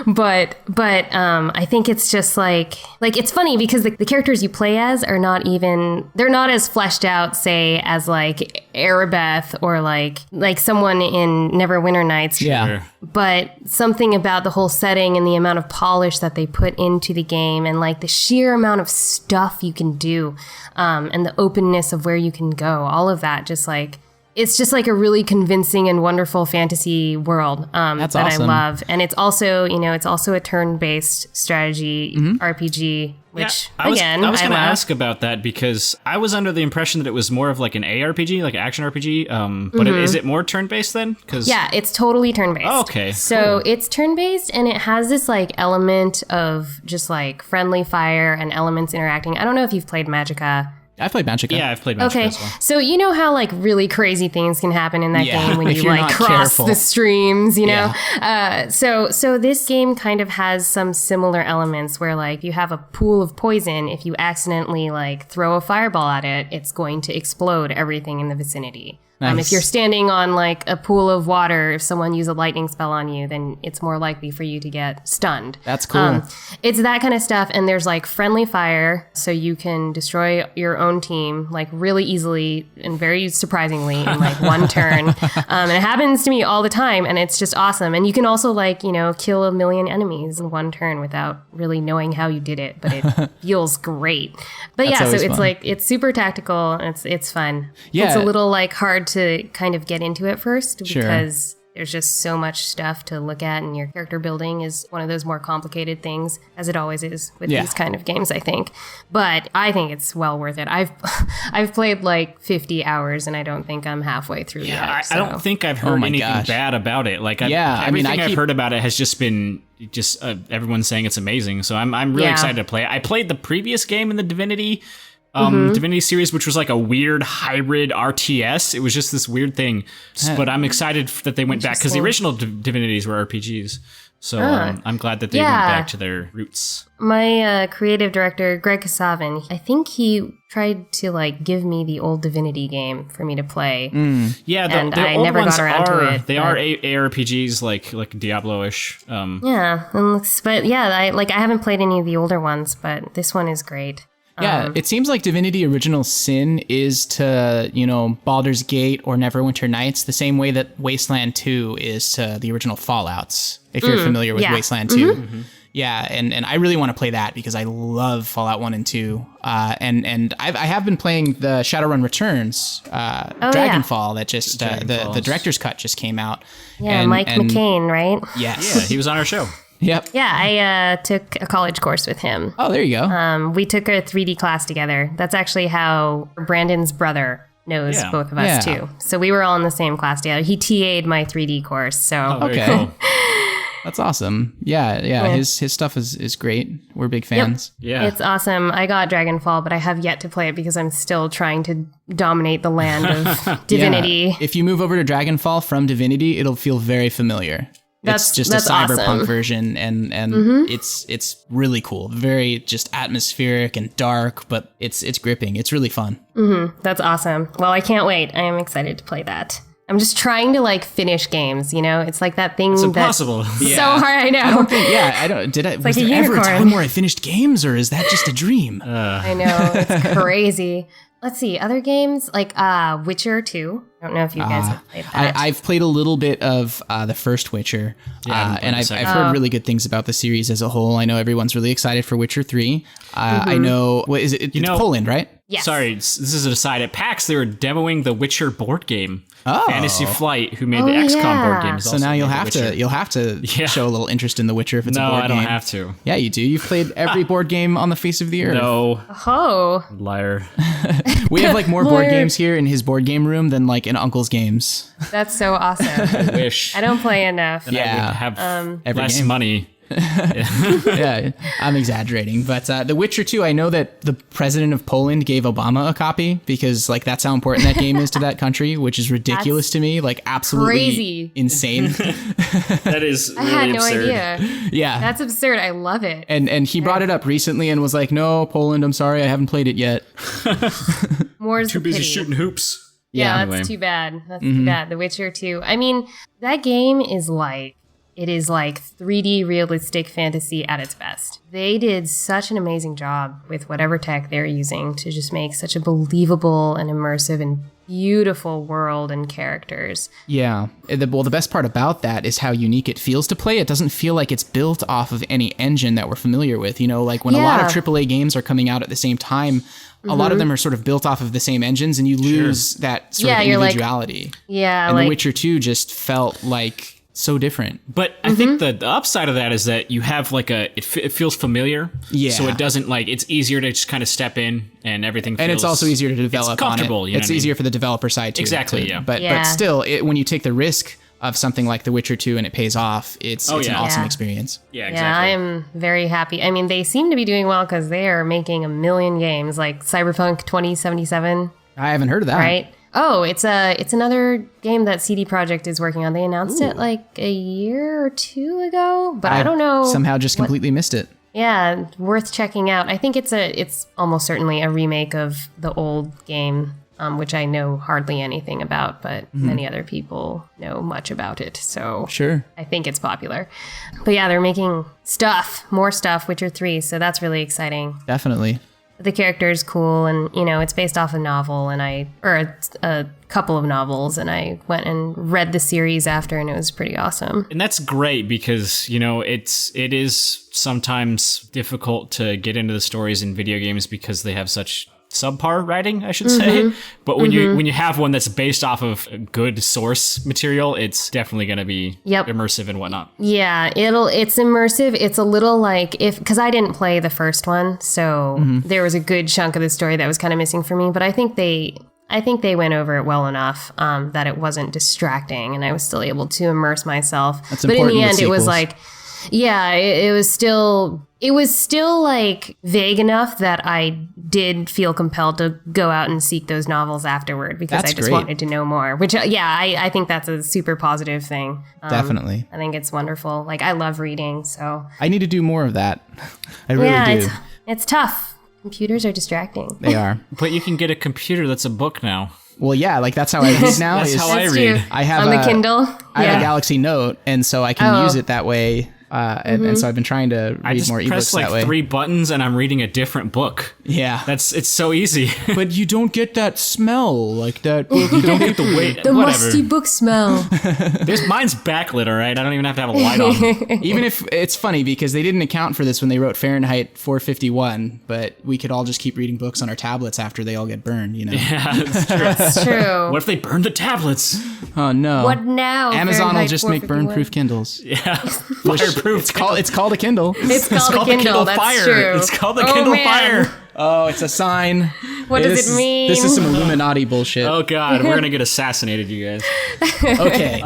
But I think it's just like it's funny because the characters you play as are not even, they're not as fleshed out, say, as like Erebeth or like someone in Neverwinter Nights. Yeah. Sure. But something about the whole setting and the amount of polish that they put into the game and like the sheer amount of stuff you can do and the openness of where you can go, all of that just like, it's just like a really convincing and wonderful fantasy world That's that awesome. I love. And it's also, it's also a turn-based strategy RPG, which I was again, going to love. ask about that because I was under the impression that it was more of like an ARPG, like an action RPG. But is it more turn-based then? Yeah, it's totally turn-based. Oh, okay, So it's turn-based and it has this like element of just like friendly fire and elements interacting. I don't know if you've played Magicka. I played Magicka. Yeah, I've played Magic Okay, as well. so you know how like really crazy things can happen in that Yeah, game when if you you're like not cross careful. the streams, you know? So this game kind of has some similar elements where like you have a pool of poison. If you accidentally like throw a fireball at it, it's going to explode everything in the vicinity. Nice. If you're standing on like a pool of water, if someone uses a lightning spell on you, then it's more likely for you to get stunned. That's cool. It's that kind of stuff. And there's like friendly fire, so you can destroy your own team like really easily and very surprisingly in like one turn. And it happens to me all the time. And it's just awesome. And you can also like, kill 1 million enemies in one turn without really knowing how you did it. But it feels great. But That's yeah, so always it's fun. like, it's super tactical. And it's fun. Yeah. It's a little like hard to kind of get into it first Sure. because there's just so much stuff to look at, and your character building is one of those more complicated things, as it always is with Yeah. these kind of games, I think. But I think it's well worth it. I've played like 50 hours, and I don't think I'm halfway through yet. I So. don't think I've heard my anything gosh. bad about it. Like, Yeah, I mean, everything I I've keep- heard about it has just been everyone saying it's amazing. So I'm really Yeah. excited to play it. I played the previous game in the Divinity Divinity series, which was like a weird hybrid RTS. It was just this weird thing. But I'm excited that they went back because the original Divinities were RPGs. So I'm glad that they went back to their roots. My creative director, Greg Kasavin, I think he tried to like give me the old Divinity game for me to play. Yeah, and the I old never ones got around to it. They are ARPGs like Diablo-ish. Yeah, but yeah, I haven't played any of the older ones, but this one is great. Yeah, it seems like Divinity Original Sin is to, Baldur's Gate or Neverwinter Nights the same way that Wasteland 2 is to the original Fallouts, if you're familiar with Wasteland 2. Yeah, and I really want to play that because I love Fallout 1 and 2. And I have been playing the Shadowrun Returns, Dragonfall, that just, the director's cut just came out. Yeah, Mike McCain, right? Yes. Yeah, he was on our show. Yep. Yeah, I took a college course with him. Oh, there you go. We took a 3D class together. That's actually how Brandon's brother knows both of us too. So we were all in the same class together. He TA'd my 3D course. So very cool. That's awesome. Yeah. His stuff is great. We're big fans. Yep. Yeah. It's awesome. I got Dragonfall, but I have yet to play it because I'm still trying to dominate the land of Divinity. Yeah. If you move over to Dragonfall from Divinity, it'll feel very familiar. It's just a cyberpunk version, and it's really cool. Very just atmospheric and dark, but it's gripping. It's really fun. That's awesome. Well, I can't wait. I am excited to play that. I'm just trying to like finish games, It's like that thing it's impossible. That's so hard, I know. Was there ever a time where I finished games, or is that just a dream? I know, it's crazy. Let's see, other games like Witcher 2. I don't know if you guys have played that. I've played a little bit of the first Witcher, and I've heard really good things about the series as a whole. I know everyone's really excited for Witcher 3. I know, what is it? It's Poland, right? Yes. Sorry, this is an aside. At PAX, they were demoing the Witcher board game. Fantasy Flight, who made the XCOM board game. So now you'll have to show a little interest in The Witcher if it's a board game. No, I don't have to. Yeah, you do. You've played every board game on the face of the earth. No. Oh. Liar. We have like more board games here in his board game room than like in Uncle's games. That's so awesome. I wish. I don't play enough. Then I would have less money. Yeah, I'm exaggerating, but The Witcher 2, I know that the president of Poland gave Obama a copy because like that's how important that game is to that country, which is ridiculous to me, like absolutely crazy. Insane. That is really I had no absurd. idea. Yeah, that's absurd. I love it. And he brought it up recently and was like, "No, Poland, I'm sorry, I haven't played it yet." More's too busy pity. shooting hoops. Yeah, anyway. That's too bad. That's too bad. The Witcher 2. I mean, that game is like. It is like 3D realistic fantasy at its best. They did such an amazing job with whatever tech they're using to just make such a believable and immersive and beautiful world and characters. Yeah. The best part about that is how unique it feels to play. It doesn't feel like it's built off of any engine that we're familiar with. Like when a lot of AAA games are coming out at the same time, a lot of them are sort of built off of the same engines and you lose that sort of individuality. And The Witcher 2 just felt like so different. But I think the upside of that is that you have like it feels familiar. Yeah. So it doesn't it's easier to just kind of step in and everything feels... And it's also easier to develop it's comfortable, on it. It's easier for the developer side too. Exactly, yeah. But still, when you take the risk of something like The Witcher 2 and it pays off, it's an awesome experience. Yeah, exactly. Yeah, I am very happy. I mean, they seem to be doing well because they are making a million games like Cyberpunk 2077. I haven't heard of that. Right? Oh, it's another game that CD Projekt is working on. They announced it like a year or two ago, but I don't know. Somehow just completely missed it. Yeah, worth checking out. I think it's almost certainly a remake of the old game, which I know hardly anything about, but many other people know much about it. So sure, I think it's popular. But yeah, they're making more stuff, Witcher 3. So that's really exciting. Definitely. The character is cool, and it's based off a novel, or a couple of novels, and I went and read the series after, and it was pretty awesome. And that's great because it is sometimes difficult to get into the stories in video games because they have such subpar writing, I should say. But when you have one that's based off of good source material, it's definitely going to be immersive and whatnot. Yeah, it's immersive. It's a little like because I didn't play the first one, so there was a good chunk of the story that was kind of missing for me. But I think they went over it well enough that it wasn't distracting, and I was still able to immerse myself. That's but in the end, it was like. Yeah, it was still like vague enough that I did feel compelled to go out and seek those novels afterward because I just wanted to know more, which, I think that's a super positive thing. Definitely. I think it's wonderful. Like, I love reading, so. I need to do more of that. I really do. It's tough. Computers are distracting. They are. But you can get a computer that's a book now. Well, yeah, like that's how I read now. That's how I read. True. I have on the Kindle. I have a Galaxy Note, and so I can use it that way. And so I've been trying to read more ebooks that way. I just press like 3 buttons and I'm reading a different book. Yeah. It's so easy. But you don't get that smell like that book. You don't get the weight. The musty book smell. Mine's backlit, all right? I don't even have to have a light on. Even if it's funny because they didn't account for this when they wrote Fahrenheit 451, but we could all just keep reading books on our tablets after they all get burned, you know? Yeah, that's true. That's true. What if they burn the tablets? Oh, no. What now? Amazon will just make burn-proof Kindles. Yeah. Fireproof. It's called a Kindle. It's called a Kindle. That's Fire. true. It's called the Kindle Fire. Oh, it's a sign. What does it mean? This is some Illuminati bullshit. Oh, God. We're going to get assassinated, you guys. Okay.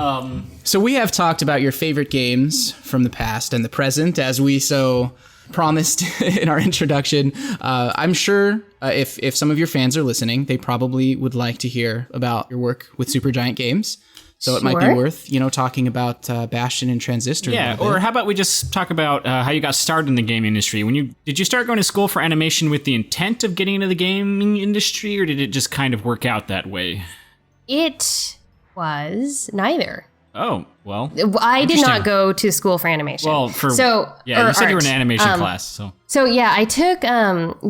So we have talked about your favorite games from the past and the present, as we so promised in our introduction. I'm sure if some of your fans are listening, they probably would like to hear about your work with Supergiant Games. So it might be worth, talking about Bastion and Transistor. Yeah, or how about we just talk about how you got started in the gaming industry? Did you start going to school for animation with the intent of getting into the gaming industry, or did it just kind of work out that way? It was neither. Oh, well. I did not go to school for animation. Well, you said you were in an animation class, so. So yeah, I took,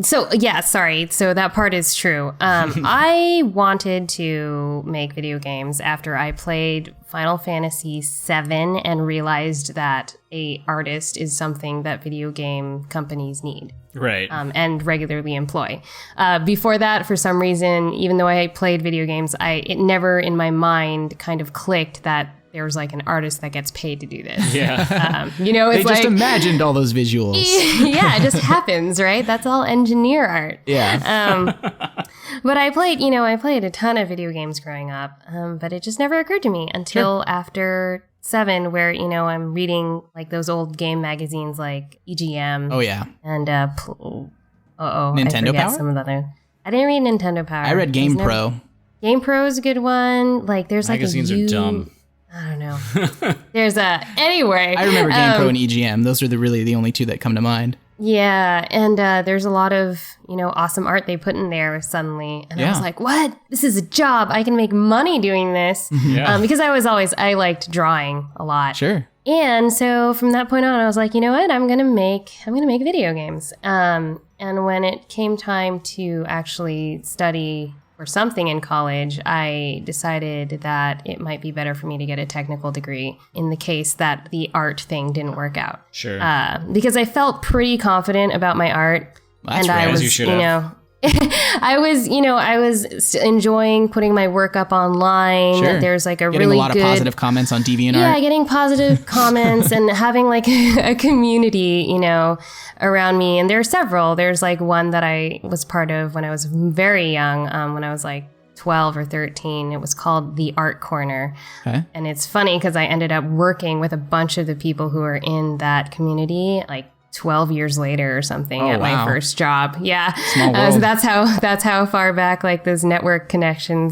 so that part is true. I wanted to make video games after I played Final Fantasy VII and realized that an artist is something that video game companies need. Right. And regularly employ. Before that, for some reason, even though I played video games, it never in my mind kind of clicked that there's like an artist that gets paid to do this. Yeah. It's they just imagined all those visuals. Yeah, it just happens, right? That's all engineer art. Yeah. But I played a ton of video games growing up, but it just never occurred to me until after 7, where, I'm reading like those old game magazines like EGM. Oh, yeah. And, Nintendo I Power? Some of the other. I didn't read Nintendo Power. I read Game Pro. Game Pro is a good one. Like, there's magazines are dumb. I don't know. There's anyway. I remember Game Pro and EGM. Those are really the only two that come to mind. Yeah, and there's a lot of, awesome art they put in there suddenly. And I was like, what? This is a job. I can make money doing this. Yeah. Because I liked drawing a lot. Sure. And so from that point on, I was like, you know what? I'm gonna make video games. And when it came time to actually study or something in college, I decided that it might be better for me to get a technical degree in the case that the art thing didn't work out. Sure. Because I felt pretty confident about my art. Well, that's right. I was, as you should have. I was enjoying putting my work up online. Sure. There's like getting really a lot of positive comments on DeviantArt. Yeah, getting positive comments and having like a community, around me. And there are several. There's like one that I was part of when I was very young, when I was like 12 or 13. It was called The Art Corner. Okay. And it's funny because I ended up working with a bunch of the people who are in that community, like 12 years later or something my first job. Yeah. Small world. So that's how far back like those networking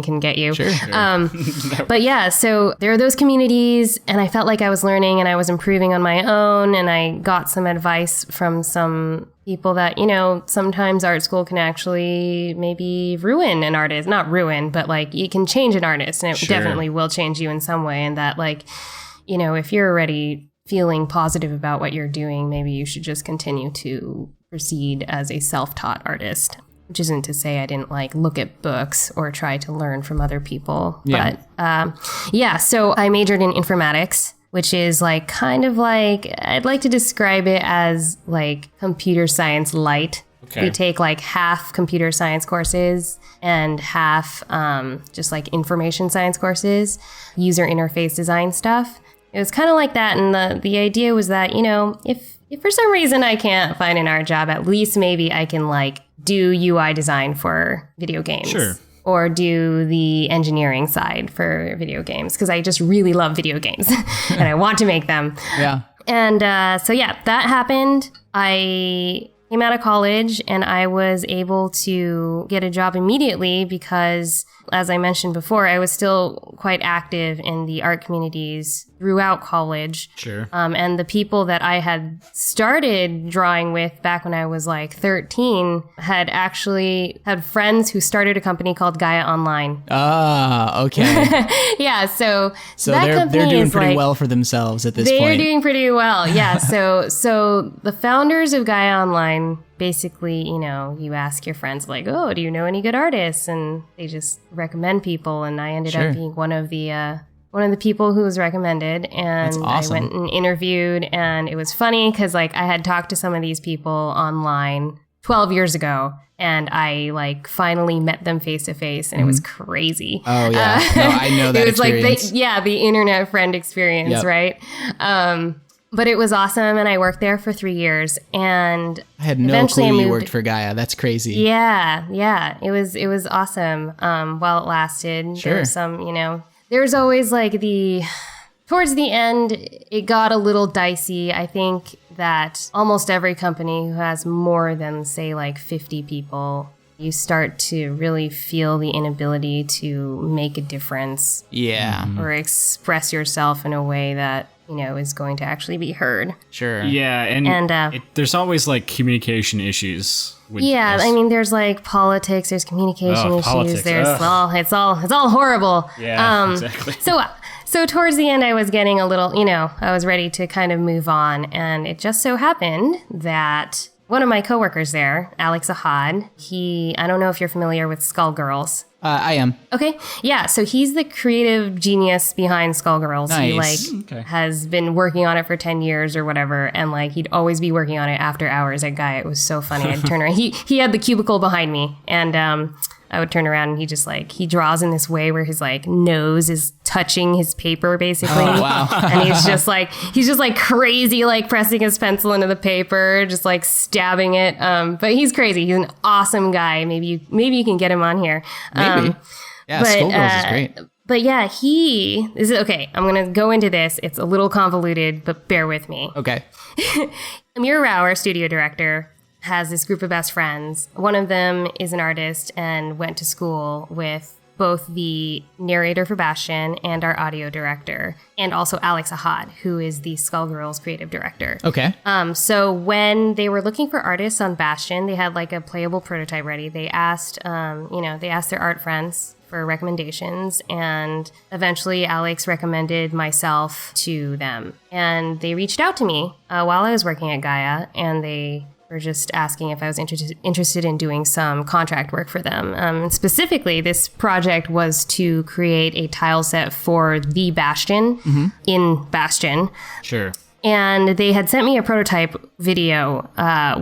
can get you. Sure. But yeah, so there are those communities and I felt like I was learning and I was improving on my own, and I got some advice from some people that, sometimes art school can actually maybe ruin an artist. Not ruin, but like it can change an artist, and it definitely will change you in some way. And that like, if you're already feeling positive about what you're doing, maybe you should just continue to proceed as a self-taught artist. Which isn't to say I didn't like look at books or try to learn from other people. Yeah. But so I majored in informatics, which is like kind of like, I'd like to describe it as like computer science light. Okay. We take like half computer science courses and half just like information science courses, user interface design stuff. It was kind of like that, and the idea was that, if for some reason I can't find an art job, at least maybe I can like do UI design for video games. Sure. or do the engineering side for video games, because I just really love video games and I want to make them. Yeah. And so that happened. I came out of college and I was able to get a job immediately because, as I mentioned before, I was still quite active in the art communities throughout college. Sure. And the people that I had started drawing with back when I was like 13 had actually had friends who started a company called Gaia Online. Ah, okay. Yeah, so they're doing pretty well for themselves at this point. They're doing pretty well, yeah. So the founders of Gaia Online, basically, you ask your friends like, oh, do you know any good artists? And they just recommend people. And I ended up being one of the people who was recommended. And That's awesome. I went and interviewed, and it was funny because like I had talked to some of these people online 12 years ago. And I finally met them face to face, and it was crazy. Oh yeah, no, I know that. It was experience. the internet friend experience, right? But it was awesome, and I worked there for 3 years. And I had no clue you worked for Gaia. That's crazy. Yeah, it was awesome. While it lasted, sure. There was some, there's always towards the end, it got a little dicey. I think that almost every company who has more than, say, 50 people, you start to really feel the inability to make a difference. Yeah. Or express yourself in a way that, is going to actually be heard. Sure. Yeah, and there's always communication issues. I mean, there's politics, there's communication issues, politics. There's it's all horrible. Yeah, exactly. So towards the end, I was getting a little, I was ready to kind of move on, and it just so happened that one of my coworkers there, Alex Ahad, I don't know if you're familiar with Skullgirls. I am. Okay. Yeah. So he's the creative genius behind Skullgirls. Nice. He has been working on it for 10 years or whatever. And he'd always be working on it after hours at Gaia. It was so funny. I'd turn around. He had the cubicle behind me, and I would turn around and he just he draws in this way where his nose is touching his paper basically. Oh, wow. And he's just crazy, pressing his pencil into the paper, just stabbing it. But he's crazy. He's an awesome guy. Maybe you can get him on here. Maybe. Yeah, Skullgirls is great. But yeah, okay, I'm going to go into this. It's a little convoluted, but bear with me. Okay. Amir Rao, our studio director, has this group of best friends. One of them is an artist and went to school with both the narrator for Bastion and our audio director, and also Alex Ahad, who is the Skullgirls creative director. Okay. So when they were looking for artists on Bastion, they had a playable prototype ready. They asked, they asked their art friends for recommendations, and eventually Alex recommended myself to them. And they reached out to me while I was working at Gaia, and they were just asking if I was interested in doing some contract work for them. And specifically, this project was to create a tile set for the Bastion in Bastion. Sure. And they had sent me a prototype video,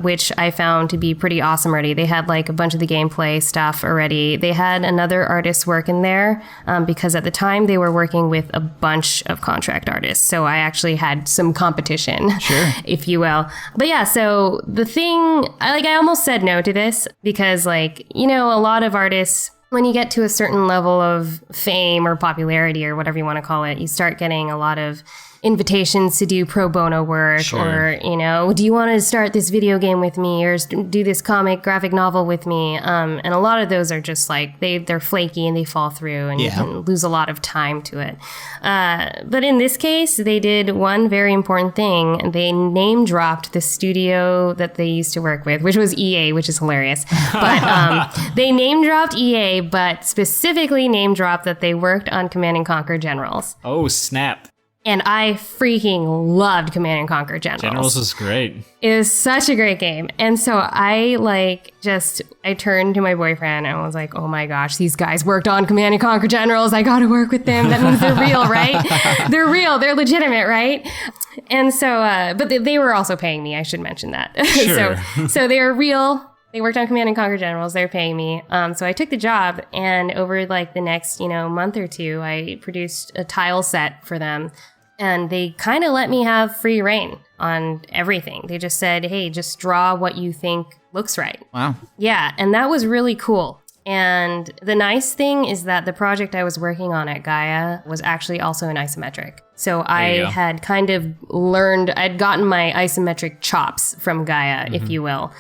which I found to be pretty awesome already. They had a bunch of the gameplay stuff already. They had another artist work in there because at the time they were working with a bunch of contract artists. So I actually had some competition, sure, if you will. But yeah, so the thing, I almost said no to this because a lot of artists, when you get to a certain level of fame or popularity or whatever you want to call it, you start getting a lot of invitations to do pro bono work, sure, or, do you want to start this video game with me or do this graphic novel with me? And a lot of those are just they're flaky and they fall through and you can lose a lot of time to it. But in this case, they did one very important thing. They name dropped the studio that they used to work with, which was EA, which is hilarious. But they name dropped EA, but specifically name dropped that they worked on Command & Conquer Generals. Oh, snap. And I freaking loved Command & Conquer Generals. Generals is great. It was such a great game. And so I turned to my boyfriend and was like, oh my gosh, these guys worked on Command & Conquer Generals. I got to work with them. That means they're real, right? They're real. They're legitimate, right? And so, but they were also paying me. I should mention that. Sure. so they were real. They worked on Command & Conquer Generals. They're paying me. So I took the job, and over the next, month or two, I produced a tile set for them. And they kind of let me have free reign on everything. They just said, hey, just draw what you think looks right. Wow. Yeah, and that was really cool. And the nice thing is that the project I was working on at Gaia was actually also an isometric. So I had kind of learned, I'd gotten my isometric chops from Gaia, if you will.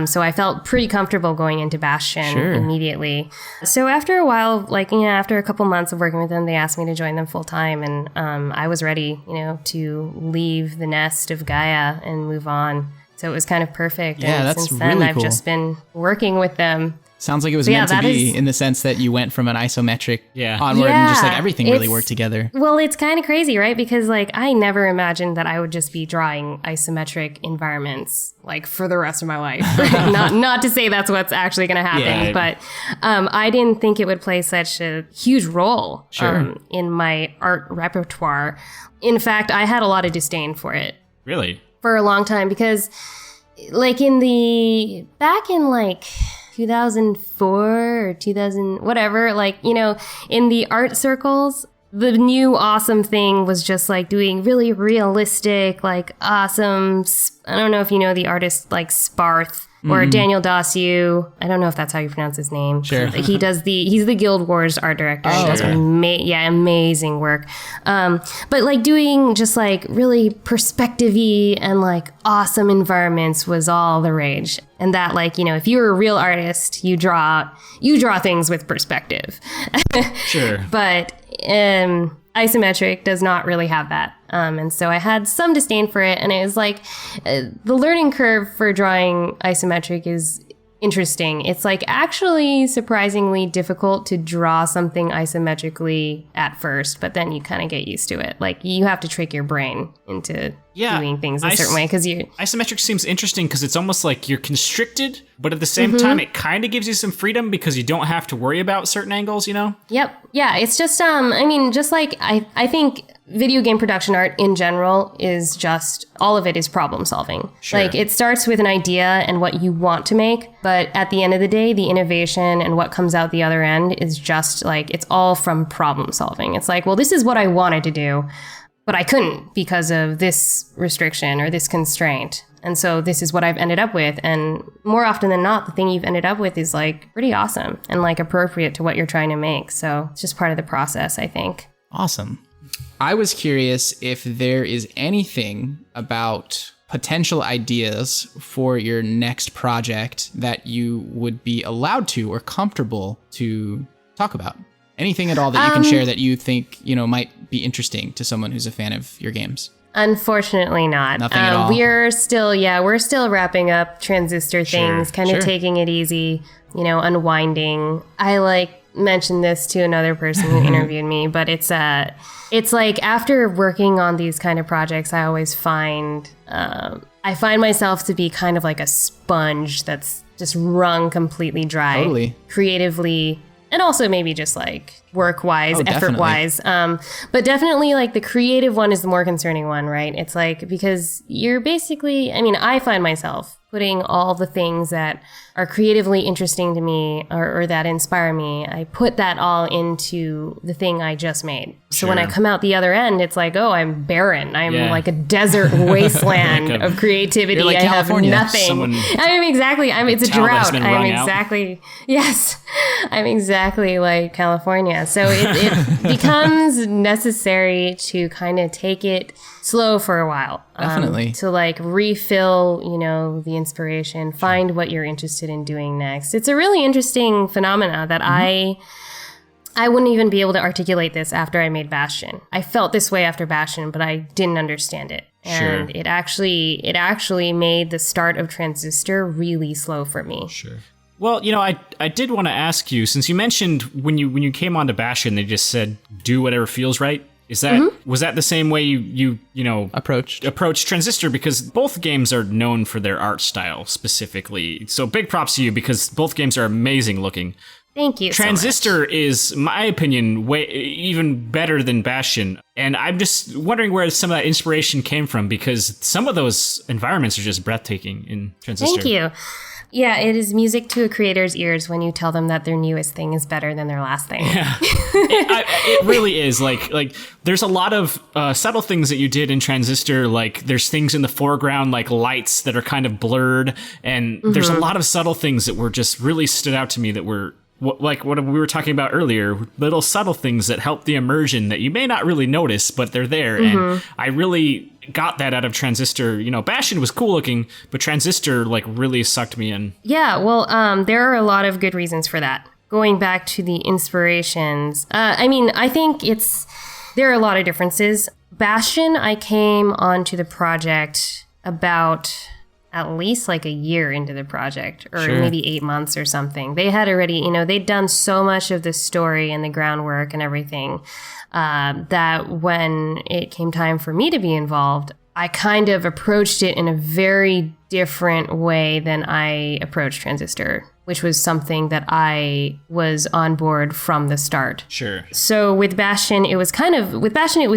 So I felt pretty comfortable going into Bastion immediately. So after a while, like, after a couple months of working with them, they asked me to join them full time. And I was ready, to leave the nest of Gaia and move on. So it was kind of perfect. Yeah, and that's since then, really I've cool. just been working with them. Sounds like it was meant to be in the sense that you went from an isometric onward and just like everything really worked together. Well, it's kind of crazy, right? Because like I never imagined that I would just be drawing isometric environments like for the rest of my life. Right? not to say that's what's actually going to happen, but I didn't think it would play such a huge role in my art repertoire. In fact, I had a lot of disdain for it. Really? For a long time because like back in like 2004 or 2000, whatever, like, in the art circles, the new awesome thing was just like doing really realistic, like awesome. I don't know if you know the artist like Sparth or Daniel Dossieu. I don't know if that's how you pronounce his name. Sure. He's the Guild Wars art director. He does amazing work. But like doing just like really perspective-y and like awesome environments was all the rage. And that like, if you're a real artist, you draw things with perspective. Sure. But isometric does not really have that. And so I had some disdain for it. And it was like the learning curve for drawing isometric is interesting. It's like actually surprisingly difficult to draw something isometrically at first, but then you kind of get used to it. Like you have to trick your brain into doing things a certain way because isometric seems interesting because it's almost like you're constricted, but at the same time it kind of gives you some freedom because you don't have to worry about certain angles, Yep. Yeah, it's just just like I think video game production art in general is just all of it is problem solving. Sure. Like it starts with an idea and what you want to make, but at the end of the day, the innovation and what comes out the other end is just like it's all from problem solving. It's like, well, this is what I wanted to do, but I couldn't because of this restriction or this constraint. And so this is what I've ended up with. And more often than not, the thing you've ended up with is like pretty awesome and like appropriate to what you're trying to make. So it's just part of the process, I think. Awesome. I was curious if there is anything about potential ideas for your next project that you would be allowed to or comfortable to talk about. Anything at all that you can share that you think, might be interesting to someone who's a fan of your games. Unfortunately not. Nothing at all. We're still wrapping up Transistor things, kind of taking it easy, unwinding. I mentioned this to another person who interviewed me, but it's like after working on these kind of projects, I always find myself to be kind of like a sponge that's just wrung completely dry. Totally. Creatively. And also maybe just like work-wise, effort-wise. But definitely like the creative one is the more concerning one, right? It's like because you're basically, I find myself putting all the things that are creatively interesting to me or that inspire me, I put that all into the thing I just made. So when I come out the other end, it's like, oh, I'm barren. I'm like a desert wasteland of creativity. Like I have California. nothing. It's a drought. I'm exactly like California. So it becomes necessary to kind of take it slow for a while. Definitely. To like refill, the inspiration, find what you're interested in doing next. It's a really interesting phenomena that I wouldn't even be able to articulate this after I made Bastion. I felt this way after Bastion, but I didn't understand it. And it actually made the start of Transistor really slow for me. Sure. Well, I did want to ask you, since you mentioned when you came onto Bastion, they just said, do whatever feels right. Is that was that the same way you approached Transistor? Because both games are known for their art style specifically. So big props to you because both games are amazing looking. Thank you. Transistor is, my opinion, way even better than Bastion. And I'm just wondering where some of that inspiration came from because some of those environments are just breathtaking in Transistor. Thank you. Yeah, it is music to a creator's ears when you tell them that their newest thing is better than their last thing. Yeah, it really is. Like there's a lot of subtle things that you did in Transistor. Like there's things in the foreground, like lights that are kind of blurred, and there's a lot of subtle things that were just really stood out to me that were like what we were talking about earlier, little subtle things that help the immersion that you may not really notice, but they're there. And I really got that out of Transistor. You know, Bastion was cool looking, but Transistor like really sucked me in. Yeah, well, there are a lot of good reasons for that. Going back to the inspirations, I think there are a lot of differences. Bastion, I came onto the project about at least like a year into the project, or maybe 8 months or something. They had already, they'd done so much of the story and the groundwork and everything that when it came time for me to be involved, I kind of approached it in a very different way than I approached Transistor, which was something that I was on board from the start. Sure. So with Bastion, it was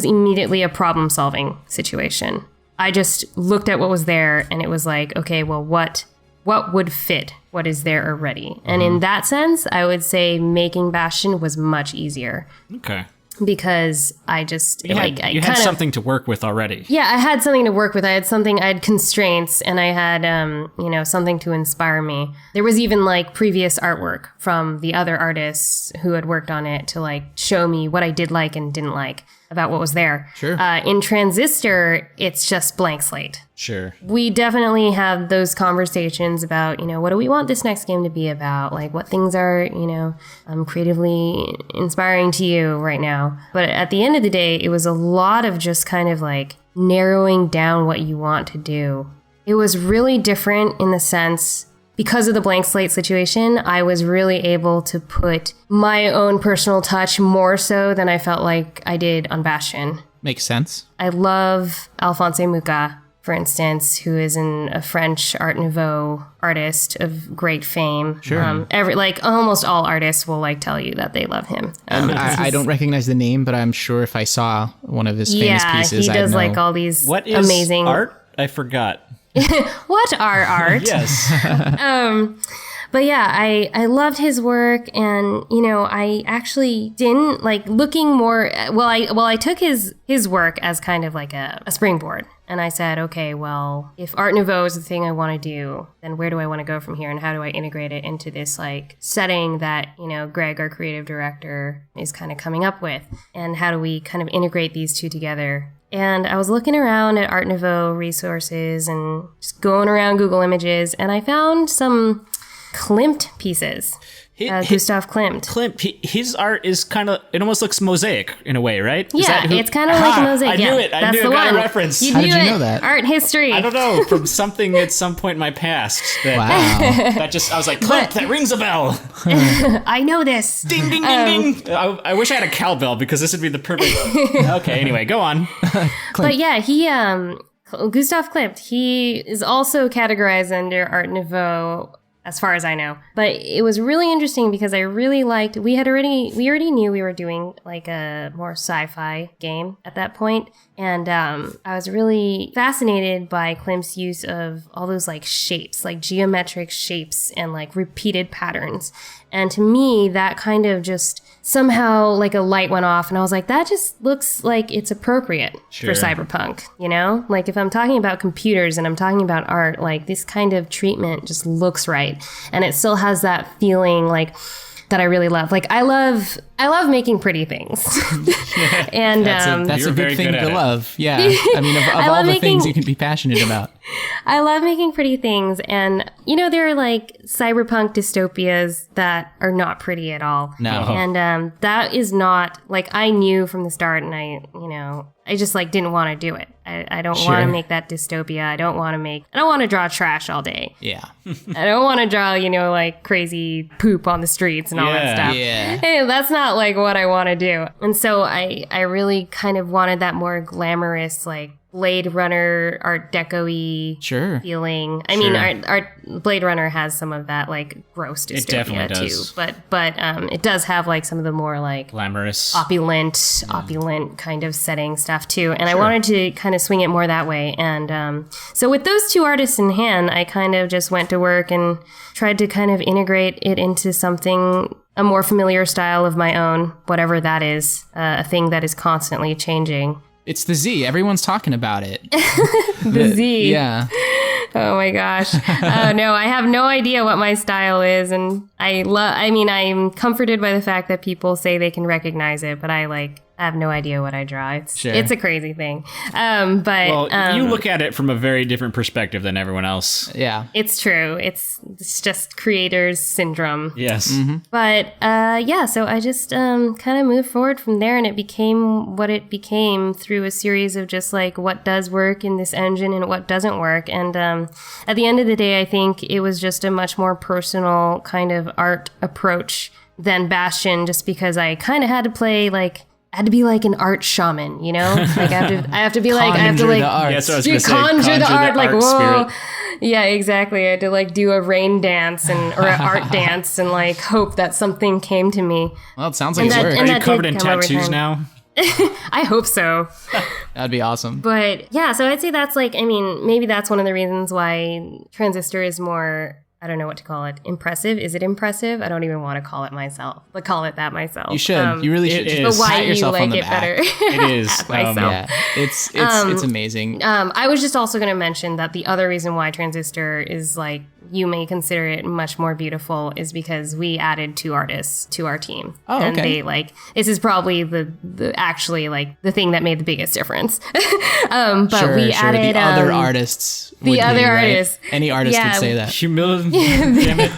immediately a problem-solving situation. I just looked at what was there and it was like, okay, well, what would fit what is there already? And in that sense, I would say making Bastion was much easier. Okay. Because I just you had something to work with already. Yeah, I had something to work with. I had constraints, and I had something to inspire me. There was even like previous artwork from the other artists who had worked on it to like show me what I did like and didn't like about what was there. Sure. In Transistor, it's just blank slate. Sure. We definitely have those conversations about, what do we want this next game to be about? Like, what things are, creatively inspiring to you right now? But at the end of the day, it was a lot of just kind of like narrowing down what you want to do. It was really different in the sense, because of the blank slate situation, I was really able to put my own personal touch more so than I felt like I did on Bastion. Makes sense. I love Alphonse Mucha, for instance, who is a French Art Nouveau artist of great fame. Sure. Almost all artists will tell you that they love him. I don't recognize the name, but I'm sure if I saw one of his famous pieces, I'd know. He does all these what is amazing art. I forgot. What are art? Yes. But yeah, I loved his work, and I actually didn't looking more. I took his work as kind of like a springboard, and I said, okay, well, if Art Nouveau is the thing I want to do, then where do I want to go from here, and how do I integrate it into this setting that Greg, our creative director, is kind of coming up with, and how do we kind of integrate these two together? And I was looking around at Art Nouveau resources and just going around Google Images, and I found some Klimt pieces. Gustav Klimt. His art is kind of, it almost looks mosaic in a way, right? It's kind of like mosaic. I knew it. I got a reference. How did you know that? Art history. I don't know, from something at some point in my past. That, wow. That just, I was like, Klimt, that rings a bell. I know this. Ding, ding, ding, ding. I wish I had a cowbell because this would be the perfect. Okay, anyway, go on. But yeah, Gustav Klimt, he is also categorized under Art Nouveau, as far as I know. But it was really interesting because I really liked, we already knew we were doing a more sci-fi game at that point. And I was really fascinated by Klimt's use of all those shapes, geometric shapes and repeated patterns. And to me, that kind of just somehow a light went off, and I was like, that just looks like it's appropriate for cyberpunk, if I'm talking about computers and I'm talking about art, this kind of treatment just looks right, and it still has that feeling that I really love. I love making pretty things. And that's a good thing to love. Yeah. I mean, of all the things you can be passionate about. I love making pretty things. And, there are cyberpunk dystopias that are not pretty at all. No. And that is not, I knew from the start, and I just didn't want to do it. I don't want to make that dystopia. I don't want to draw trash all day. Yeah. I don't want to draw, crazy poop on the streets and all that stuff. Yeah. Hey, that's not what I want to do. And so I really kind of wanted that more glamorous, Blade Runner, Art Deco-y feeling. I mean, art Blade Runner has some of that gross dystopia too, but it does have some of the more glamorous, opulent kind of setting stuff too. And I wanted to kind of swing it more that way. And so with those two artists in hand, I kind of just went to work and tried to kind of integrate it into something, a more familiar style of my own, whatever that is, a thing that is constantly changing. It's the Z. Everyone's talking about it. The Z. Yeah. Oh my gosh. No, I have no idea what my style is. And I'm comforted by the fact that people say they can recognize it, but I have no idea what I draw. It's a crazy thing. You look at it from a very different perspective than everyone else. Yeah. It's true. It's just creator's syndrome. Yes. Mm-hmm. But so I just kind of moved forward from there, and it became what it became through a series of just like what does work in this engine and what doesn't work. And at the end of the day, I think it was just a much more personal kind of art approach than Bastion, just because I kind of had to play I had to be like an art shaman, you know? Like I have to conjure the art, like, whoa. Spirit. Yeah, exactly. I had to like do a rain dance or an art dance and like hope that something came to me. Well, it sounds like it's worked. Are you covered in tattoos now? I hope so. That'd be awesome. But yeah, so I'd say that's maybe that's one of the reasons why Transistor is more, I don't know what to call it. Impressive? Is it impressive? I don't even want to call it myself. But call it that myself. You should. You really should. Just why pat yourself you like on the it back. better. It is. Yeah. It's amazing. I was just also going to mention that the other reason why Transistor is you may consider it much more beautiful is because we added 2 artists to our team. Oh, and okay. they this is probably the actually the thing that made the biggest difference. But we added the other artists. The other right? artists. Any artist could say that. Humility. Damn it.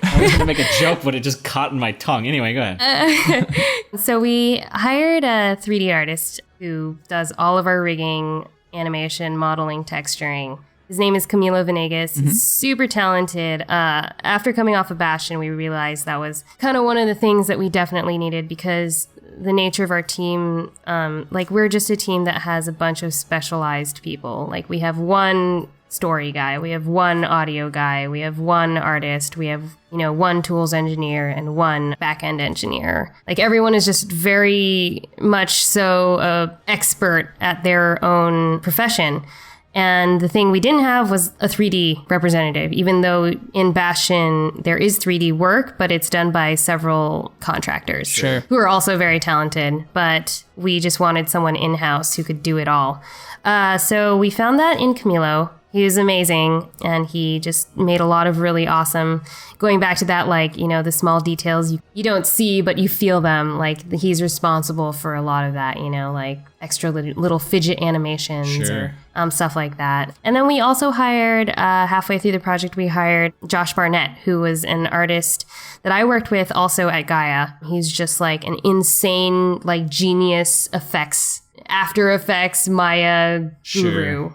I was going to make a joke, but it just caught in my tongue. Anyway, go ahead. So we hired a 3D artist who does all of our rigging, animation, modeling, texturing. His name is Camilo Venegas. Mm-hmm. He's super talented. After coming off of Bastion, we realized that was kind of one of the things that we definitely needed because the nature of our team, we're just a team that has a bunch of specialized people. We have one story guy, we have one audio guy, we have one artist, we have, one tools engineer and one back-end engineer. Everyone is just very much so expert at their own profession. And the thing we didn't have was a 3D representative, even though in Bastion there is 3D work, but it's done by several contractors who are also very talented. But we just wanted someone in-house who could do it all. So we found that in Camilo. He was amazing, and he just made a lot of really awesome, going back to that, the small details you don't see, but you feel them. He's responsible for a lot of that, extra little fidget animations or stuff like that. And then we also hired, halfway through the project, we hired Josh Barnett, who was an artist that I worked with also at Gaia. He's just an insane, genius effects, After Effects, Maya guru.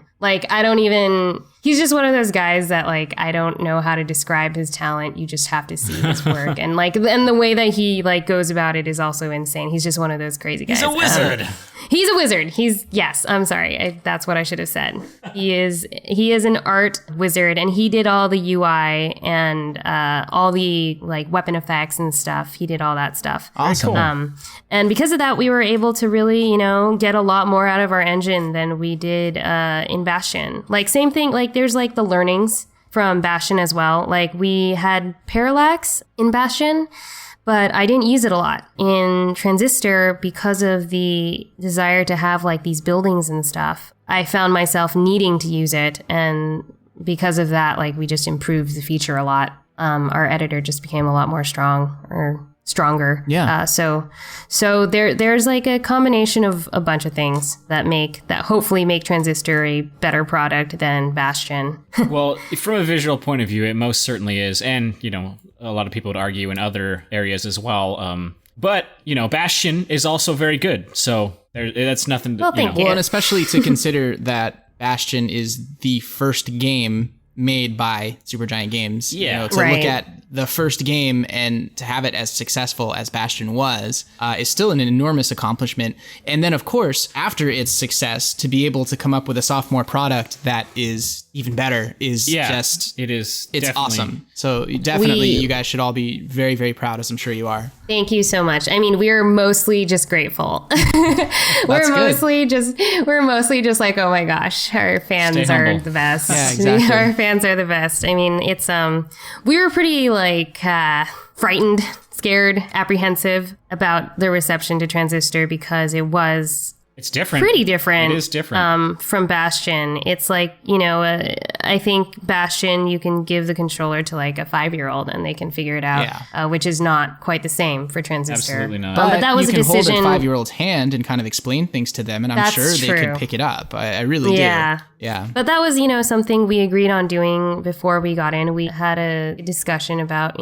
He's just one of those guys that I don't know how to describe his talent. You just have to see his work. And and the way that he goes about it is also insane. He's just one of those crazy guys. He's a wizard. He's a wizard. I'm sorry. That's what I should have said. He is an art wizard, and he did all the UI and all the weapon effects and stuff. He did all that stuff. Awesome. And because of that, we were able to really, get a lot more out of our engine than we did in Bastion. Same thing, there's the learnings from Bastion as well. We had parallax in Bastion, but I didn't use it a lot. In Transistor, because of the desire to have these buildings and stuff, I found myself needing to use it. And because of that, we just improved the feature a lot. Our editor just became a lot more stronger. Yeah. So there's a combination of a bunch of things that hopefully make Transistor a better product than Bastion. Well, from a visual point of view, it most certainly is. And, a lot of people would argue in other areas as well. But, Bastion is also very good. So that's nothing to, Well, thank you. Well, and especially to consider that Bastion is the first game made by Supergiant Games. Yeah. To look at the first game and to have it as successful as Bastion was is still an enormous accomplishment. And then, of course, after its success, to be able to come up with a sophomore product that is even better is it's awesome. So definitely you guys should all be very, very proud, as I'm sure you are. Thank you so much. I mean, we're mostly just grateful. we're mostly just oh my gosh, our fans are the best. Yeah, exactly. Our fans are the best. I mean, it's we were pretty frightened, scared, apprehensive about the reception to Transistor because it was It's different. Pretty different. It is different. From Bastion. It's like, I think Bastion, you can give the controller to like a 5-year-old and they can figure it out, which is not quite the same for Transistor. Absolutely not. But that was a decision. You can hold a 5-year-old's hand and kind of explain things to them, and I'm sure they could pick it up. I really do. Yeah. But that was, something we agreed on doing before we got in. We had a discussion about,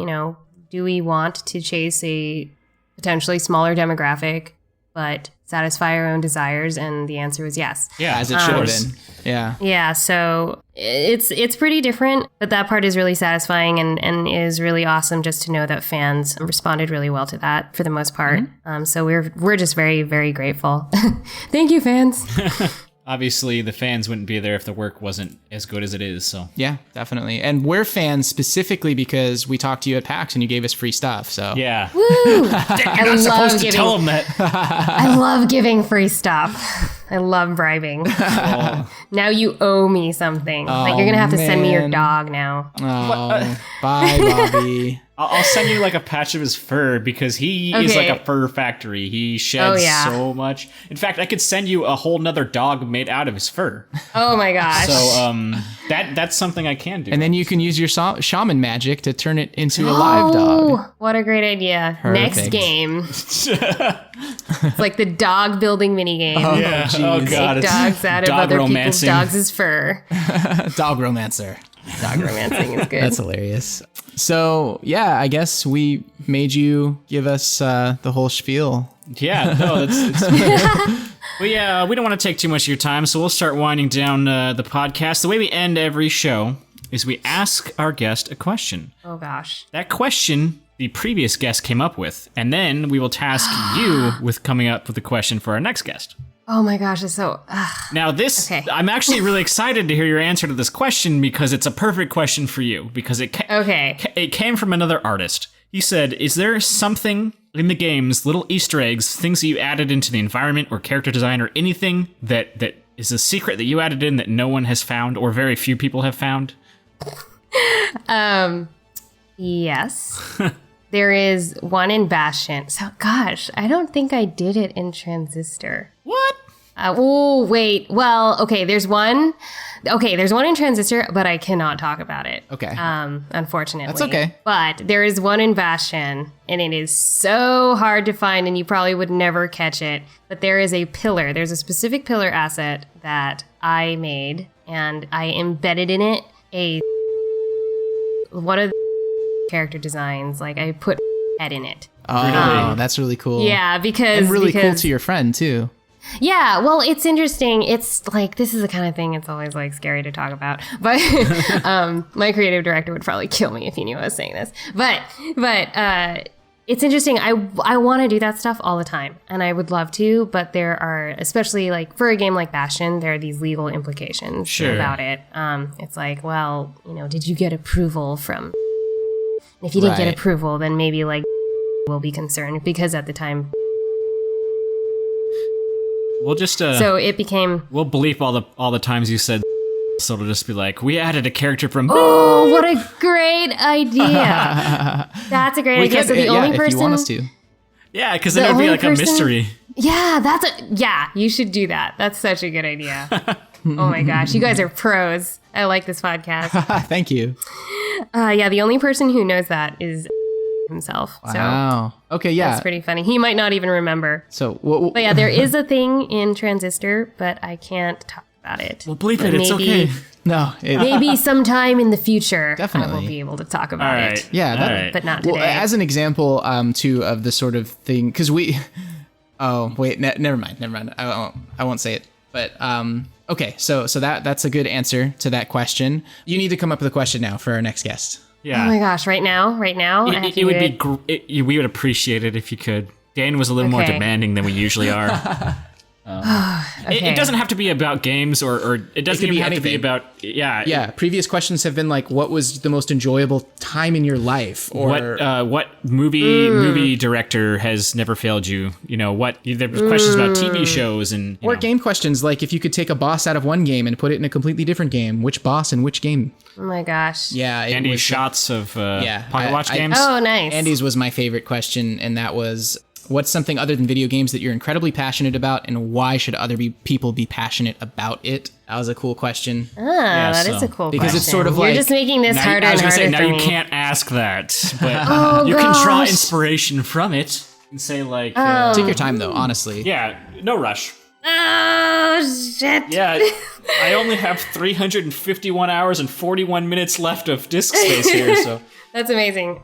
do we want to chase a potentially smaller demographic, but satisfy our own desires? And the answer was yes. Yeah, as it should have been. Yeah. Yeah, so it's pretty different, but that part is really satisfying and is really awesome just to know that fans responded really well to that for the most part. Mm-hmm. So we're just very, very grateful. Thank you, fans. Obviously, the fans wouldn't be there if the work wasn't as good as it is. So yeah, definitely. And we're fans specifically because we talked to you at PAX and you gave us free stuff. So yeah, woo! You're not supposed to tell them that. I love giving free stuff. I love bribing. Oh. Now you owe me something. Like you're gonna have to send me your dog now. Oh, bye, Bobby. I'll send you like a patch of his fur because he is like a fur factory. He sheds so much. In fact, I could send you a whole nother dog made out of his fur. Oh my gosh. So that's something I can do. And then you can use your shaman magic to turn it into a live dog. What a great idea. Perfect. Next game. It's like the dog building minigame. Oh, yeah. Oh god. Take dogs out of other people's dogs' fur. Dog romancer. Dog romancing is good. That's hilarious. So, yeah, I guess we made you give us the whole spiel. Yeah, no, that's well, yeah, we don't want to take too much of your time, so we'll start winding down the podcast. The way we end every show is we ask our guest a question. Oh, gosh. That question the previous guest came up with, and then we will task you with coming up with a question for our next guest. Oh my gosh, it's so... Now this, I'm actually really excited to hear your answer to this question because it's a perfect question for you because it came from another artist. He said, is there something in the games, little Easter eggs, things that you added into the environment or character design or anything that is a secret that you added in that no one has found or very few people have found? Yes. There is one in Bastion. So, gosh, I don't think I did it in Transistor. What? Oh, wait. Well, okay, there's one. Okay, there's one in Transistor, but I cannot talk about it. Okay. Unfortunately. That's okay. But there is one in Bastion, and it is so hard to find, and you probably would never catch it. But there is a pillar. There's a specific pillar asset that I made, and I embedded in it one of the character designs. Like, I put head in it. Oh, that's really cool. Yeah, because... And really cool to your friend, too. Yeah, well, it's interesting. It's like, this is the kind of thing it's always like scary to talk about. But my creative director would probably kill me if he knew I was saying this. But it's interesting. I want to do that stuff all the time, and I would love to. But there are, especially like for a game like Bastion, there are these legal implications about it. It's like, well, did you get approval from? If you didn't get approval, then maybe like we'll be concerned because at the time. We'll just so it became. We'll bleep all the times you said. So it'll just be like, we added a character from. Oh, what a great idea! That's a great idea. So the only person. If you want us to. Yeah, because then it'll be like a mystery. Yeah, you should do that. That's such a good idea. Oh my gosh, you guys are pros. I like this podcast. Thank you. Yeah, the only person who knows that is himself. Wow. So okay, yeah. That's pretty funny. He might not even remember. So, but yeah, there is a thing in Transistor, but I can't talk about it. Well, bleep it. It's okay. No. Maybe sometime in the future, definitely. I will be able to talk about it. Yeah, but not today. Well, as an example, too, of the sort of thing, because we. Oh wait, never mind. I won't say it. But okay, so that's a good answer to that question. You need to come up with a question now for our next guest. Yeah. Oh my gosh, right now? It would be we would appreciate it if you could. Dan was a little more demanding than we usually are. It doesn't have to be about games or it doesn't even have to be about yeah. Previous questions have been like, what was the most enjoyable time in your life, or what movie director has never failed you? What there were questions about TV shows and or game questions like if you could take a boss out of one game and put it in a completely different game, which boss in which game? Oh my gosh. Yeah, Andy's shots of Pocket Watch games. Oh, nice. Andy's was my favorite question, and that was what's something other than video games that you're incredibly passionate about, and why should other people be passionate about it? That was a cool question. That is a cool because question. It's sort of You're like, just making this harder and harder for me. Now you can't ask that, but you can draw inspiration from it and say like... take your time, though, honestly. Yeah, no rush. Oh, shit. Yeah, I only have 351 hours and 41 minutes left of disk space here, so... That's amazing.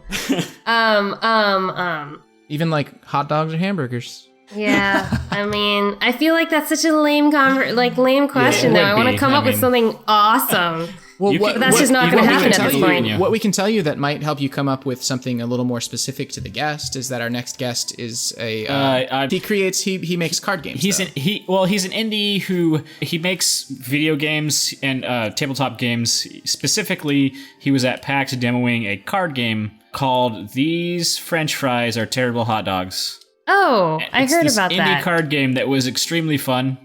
Even like hot dogs or hamburgers. Yeah, I mean, I feel like that's such a lame question, though. I want to come up with something awesome. Well, that's just not going to happen at this point. What we can tell you that might help you come up with something a little more specific to the guest is that our next guest is he makes card games. He's an indie who he makes video games and tabletop games. Specifically, he was at PAX demoing a card game called These French Fries Are Terrible Hot Dogs. Oh, I heard about that. It's indie card game that was extremely fun.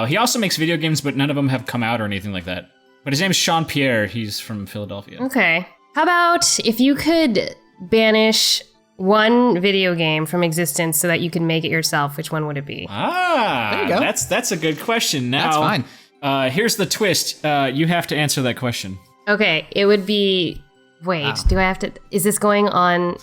He also makes video games, but none of them have come out or anything like that. But his name is Sean Pierre. He's from Philadelphia. Okay. How about if you could banish one video game from existence so that you can make it yourself, which one would it be? There you go. That's a good question. Now, that's fine. Here's the twist. You have to answer that question. Okay, it would be... Wait, do I have to... Is this going on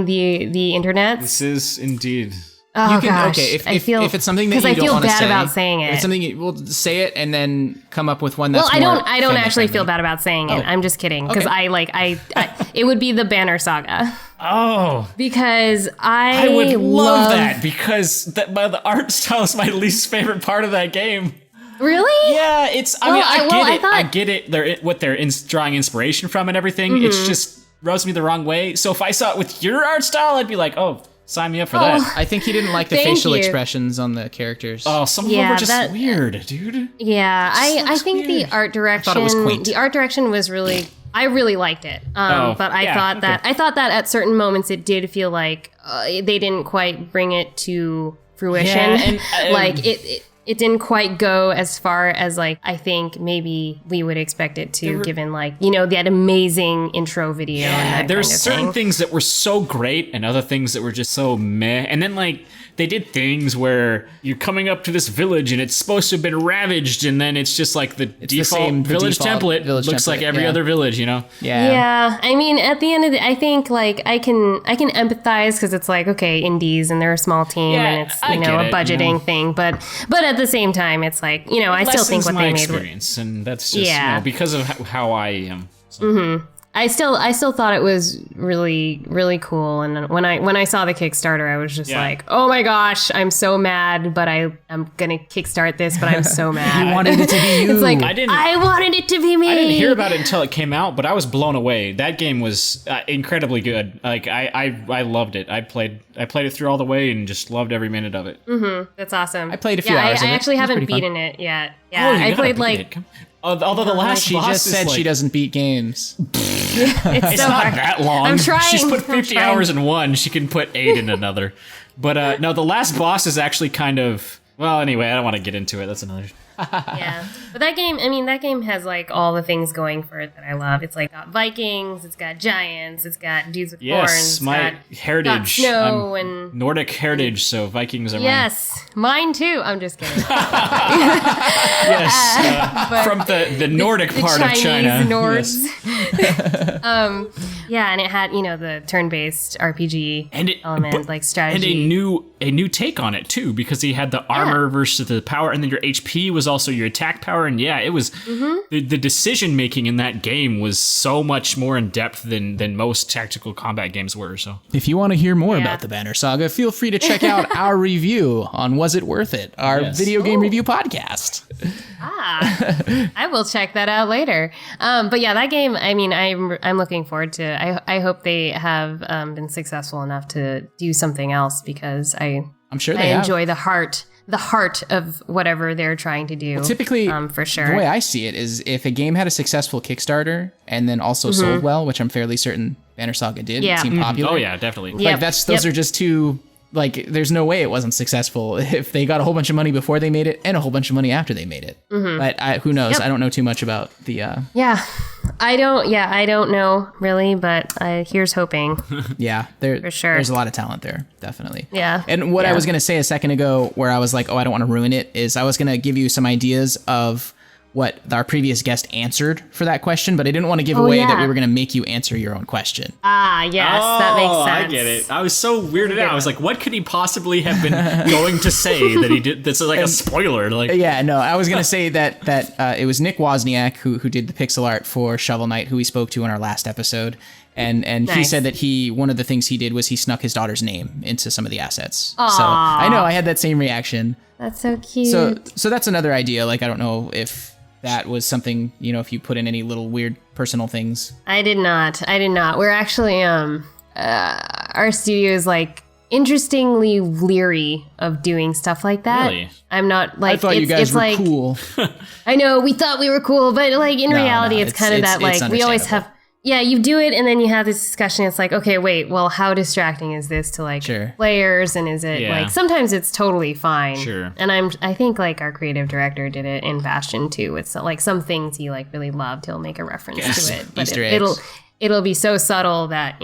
the internet? This is indeed... Oh, gosh. Okay, if it's something that you don't want to say... Because I feel bad about saying it. If it's something we'll say it and then come up with one that's more... Well, I don't actually feel bad about saying it. I'm just kidding. Because it would be the Banner Saga. Oh. Because I would love that, because the art style is my least favorite part of that game. Really? Yeah, it's... I get it. They're drawing inspiration from and everything. Mm-hmm. It's just rubs me the wrong way. So if I saw it with your art style, I'd be like, oh... Sign me up for that. I think he didn't like the facial expressions on the characters. Oh, some of them were just weird, dude. Yeah, I think weird. The art direction... I thought it was quaint. The art direction was really... I really liked it. But I thought that at certain moments it did feel like they didn't quite bring it to fruition. Yeah, and it didn't quite go as far as I think maybe we would expect it to, given that amazing intro video. Yeah, there's certain things that were so great and other things that were just so meh. And then they did things where you're coming up to this village and it's supposed to have been ravaged, and then it's just the default village template looks like every other village, you know? Yeah. Yeah. I mean, at the end of I think I can empathize because it's okay, indies and they're a small team and it's a budgeting thing, but at the same time it's I still think what they made experience, and that's just because of how I am. So. Mm-hmm. I still thought it was really, really cool. And when I saw the Kickstarter, I was just oh my gosh, I'm so mad, but I'm gonna kickstart this, but I'm so mad. You wanted it to be you. It's I wanted it to be me. I didn't hear about it until it came out, but I was blown away. That game was incredibly good. I loved it. I played it through all the way and just loved every minute of it. Mm-hmm. That's awesome. I played a few hours of it. I actually haven't beaten it yet. Yeah, I played Although the last boss just said she doesn't beat games. It's so not that long. I'm trying. She's put 50 hours in one. She can put 8 in another. But no, the last boss is actually kind of... Well, anyway, I don't want to get into it. That's another... Yeah. But that game has all the things going for it that I love. It's got Vikings, it's got giants, it's got dudes with horns. Yes, my heritage. Got snow and Nordic heritage, so Vikings are mine too. I'm just kidding. Yes, from the Nordic part of China. Nords. Yes. Yeah, and it had the turn-based RPG element, strategy, and a new take on it too, because he had the armor versus the power, and then your HP was also your attack power, and it was the decision making in that game was so much more in depth than most tactical combat games were. So if you want to hear more about the Banner Saga, feel free to check out our review on Was It Worth It, our video game review podcast. I will check that out later. But yeah, that game, I mean, I'm looking forward to. I hope they have been successful enough to do something else, because I'm sure I enjoy the heart of whatever they're trying to do. Well, typically, for sure. The way I see it is, if a game had a successful Kickstarter and then also sold well, which I'm fairly certain Banner Saga did, it seemed popular. Oh yeah, definitely. Those are just two. There's no way it wasn't successful if they got a whole bunch of money before they made it and a whole bunch of money after they made it. But who knows? I don't know too much about the... Yeah. I don't know really, but here's hoping. Yeah, for sure. There's a lot of talent there, definitely. Yeah. And what I was going to say a second ago, where I was like, oh, I don't want to ruin it, is I was going to give you some ideas of what our previous guest answered for that question, but I didn't want to give away that we were going to make you answer your own question. Ah, yes, that makes sense. I get it. I was so weirded out. I was like, what could he possibly have been going to say that he did? This is like a spoiler. Like, yeah, no, I was going to say that it was Nick Wozniak who did the pixel art for Shovel Knight, who we spoke to in our last episode. And nice. He said that one of the things he did was he snuck his daughter's name into some of the assets. Aww. So I know I had that same reaction. That's so cute. So that's another idea. Like, I don't know if that was something, if you put in any little weird personal things. I did not. We're actually, our studio is like interestingly leery of doing stuff like that. Really? I'm not like, I thought you guys were cool. I know, we thought we were cool, but like in reality, it's kind of that like, we always have, you do it and then you have this discussion. It's like, okay, wait, well, how distracting is this to like players? And is it like, sometimes it's totally fine. Sure. And I think like our creative director did it in Bastion too. It's like some things he like really loved, he'll make a reference to it. But it'll be so subtle that,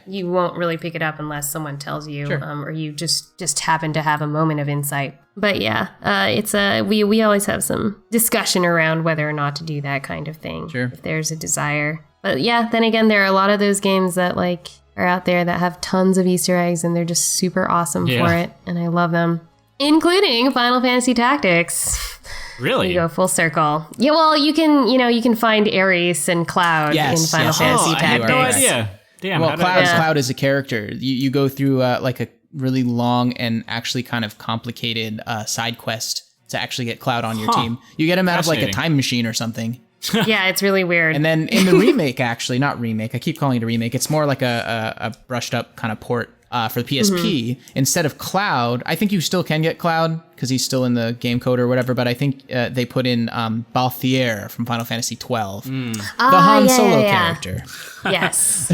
you won't really pick it up unless someone tells you, or you just happen to have a moment of insight. But we always have some discussion around whether or not to do that kind of thing. Sure. If there's a desire. But yeah, then again, there are a lot of those games that like are out there that have tons of Easter eggs and they're just super awesome for it. And I love them, including Final Fantasy Tactics. Really? You go full circle. Yeah, well, you can find Ares and Cloud in Final Fantasy Tactics. I had no idea. Damn. Well, Cloud is a character. You go through like a really long and actually kind of complicated side quest to actually get Cloud on your team. You get him out of like a time machine or something. Yeah, it's really weird. And then in the remake, actually, not remake, I keep calling it a remake. It's more like a brushed up kind of port for the PSP. Instead of Cloud, I think you still can get Cloud because he's still in the game code or whatever, but I think they put in Balthier from Final Fantasy XII, the Han Solo character. Yes.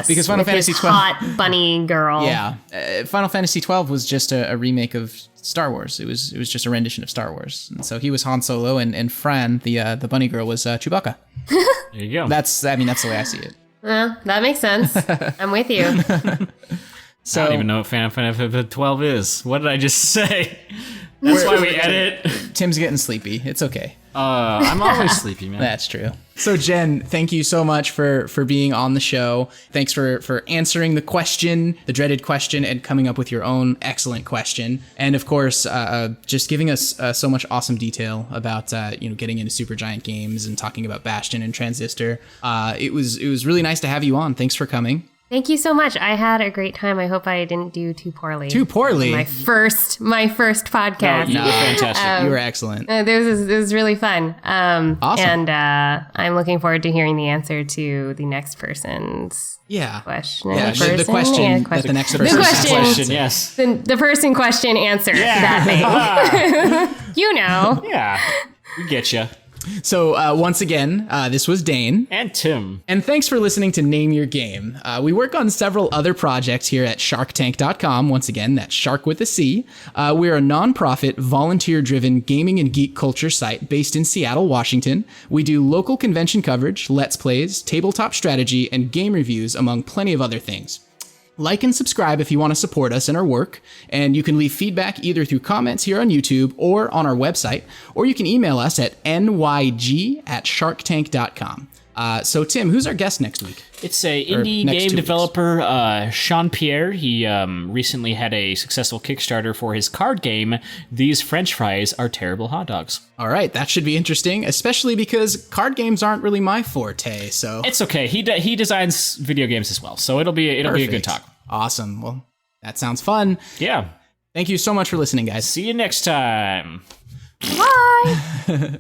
Because Final Fantasy XII, hot bunny girl. Yeah, Final Fantasy XII was just a remake of Star Wars. It was just a rendition of Star Wars, and so he was Han Solo, and Fran, the bunny girl, was Chewbacca. There you go. That's the way I see it. That makes sense. I'm with you. So, I don't even know what Final Fantasy 12 is. What did I just say? That's why we edit. Tim's getting sleepy. It's okay. I'm always sleepy, man. That's true. So Jen, thank you so much for being on the show. Thanks for answering the dreaded question, and coming up with your own excellent question. And of course, just giving us so much awesome detail about getting into Supergiant Games and talking about Bastion and Transistor. It was really nice to have you on. Thanks for coming. Thank you so much. I had a great time. I hope I didn't do too poorly. Too poorly? My first podcast. No, you were fantastic. You were excellent. It was really fun. Awesome. And I'm looking forward to hearing the answer to the next person's question. Yeah, the question that the next person's question. Yes. The person question answered that thing. Yeah, we get you. So once again, this was Dane. And Tim. And thanks for listening to Name Your Game. We work on several other projects here at SharcTank.com. Once again, that's Shark with a C. We're a nonprofit, volunteer-driven gaming and geek culture site based in Seattle, Washington. We do local convention coverage, Let's Plays, tabletop strategy, and game reviews, among plenty of other things. Like and subscribe if you want to support us in our work, and you can leave feedback either through comments here on YouTube or on our website, or you can email us at nyg@sharktank.com. So Tim, who's our guest next week? It's a indie game developer, Sean Pierre. He recently had a successful Kickstarter for his card game, These French Fries Are Terrible Hot Dogs. All right, that should be interesting, especially because card games aren't really my forte, so... It's okay. He designs video games as well, so it'll be a good talk. Awesome. Well, that sounds fun. Yeah. Thank you so much for listening, guys. See you next time. Bye!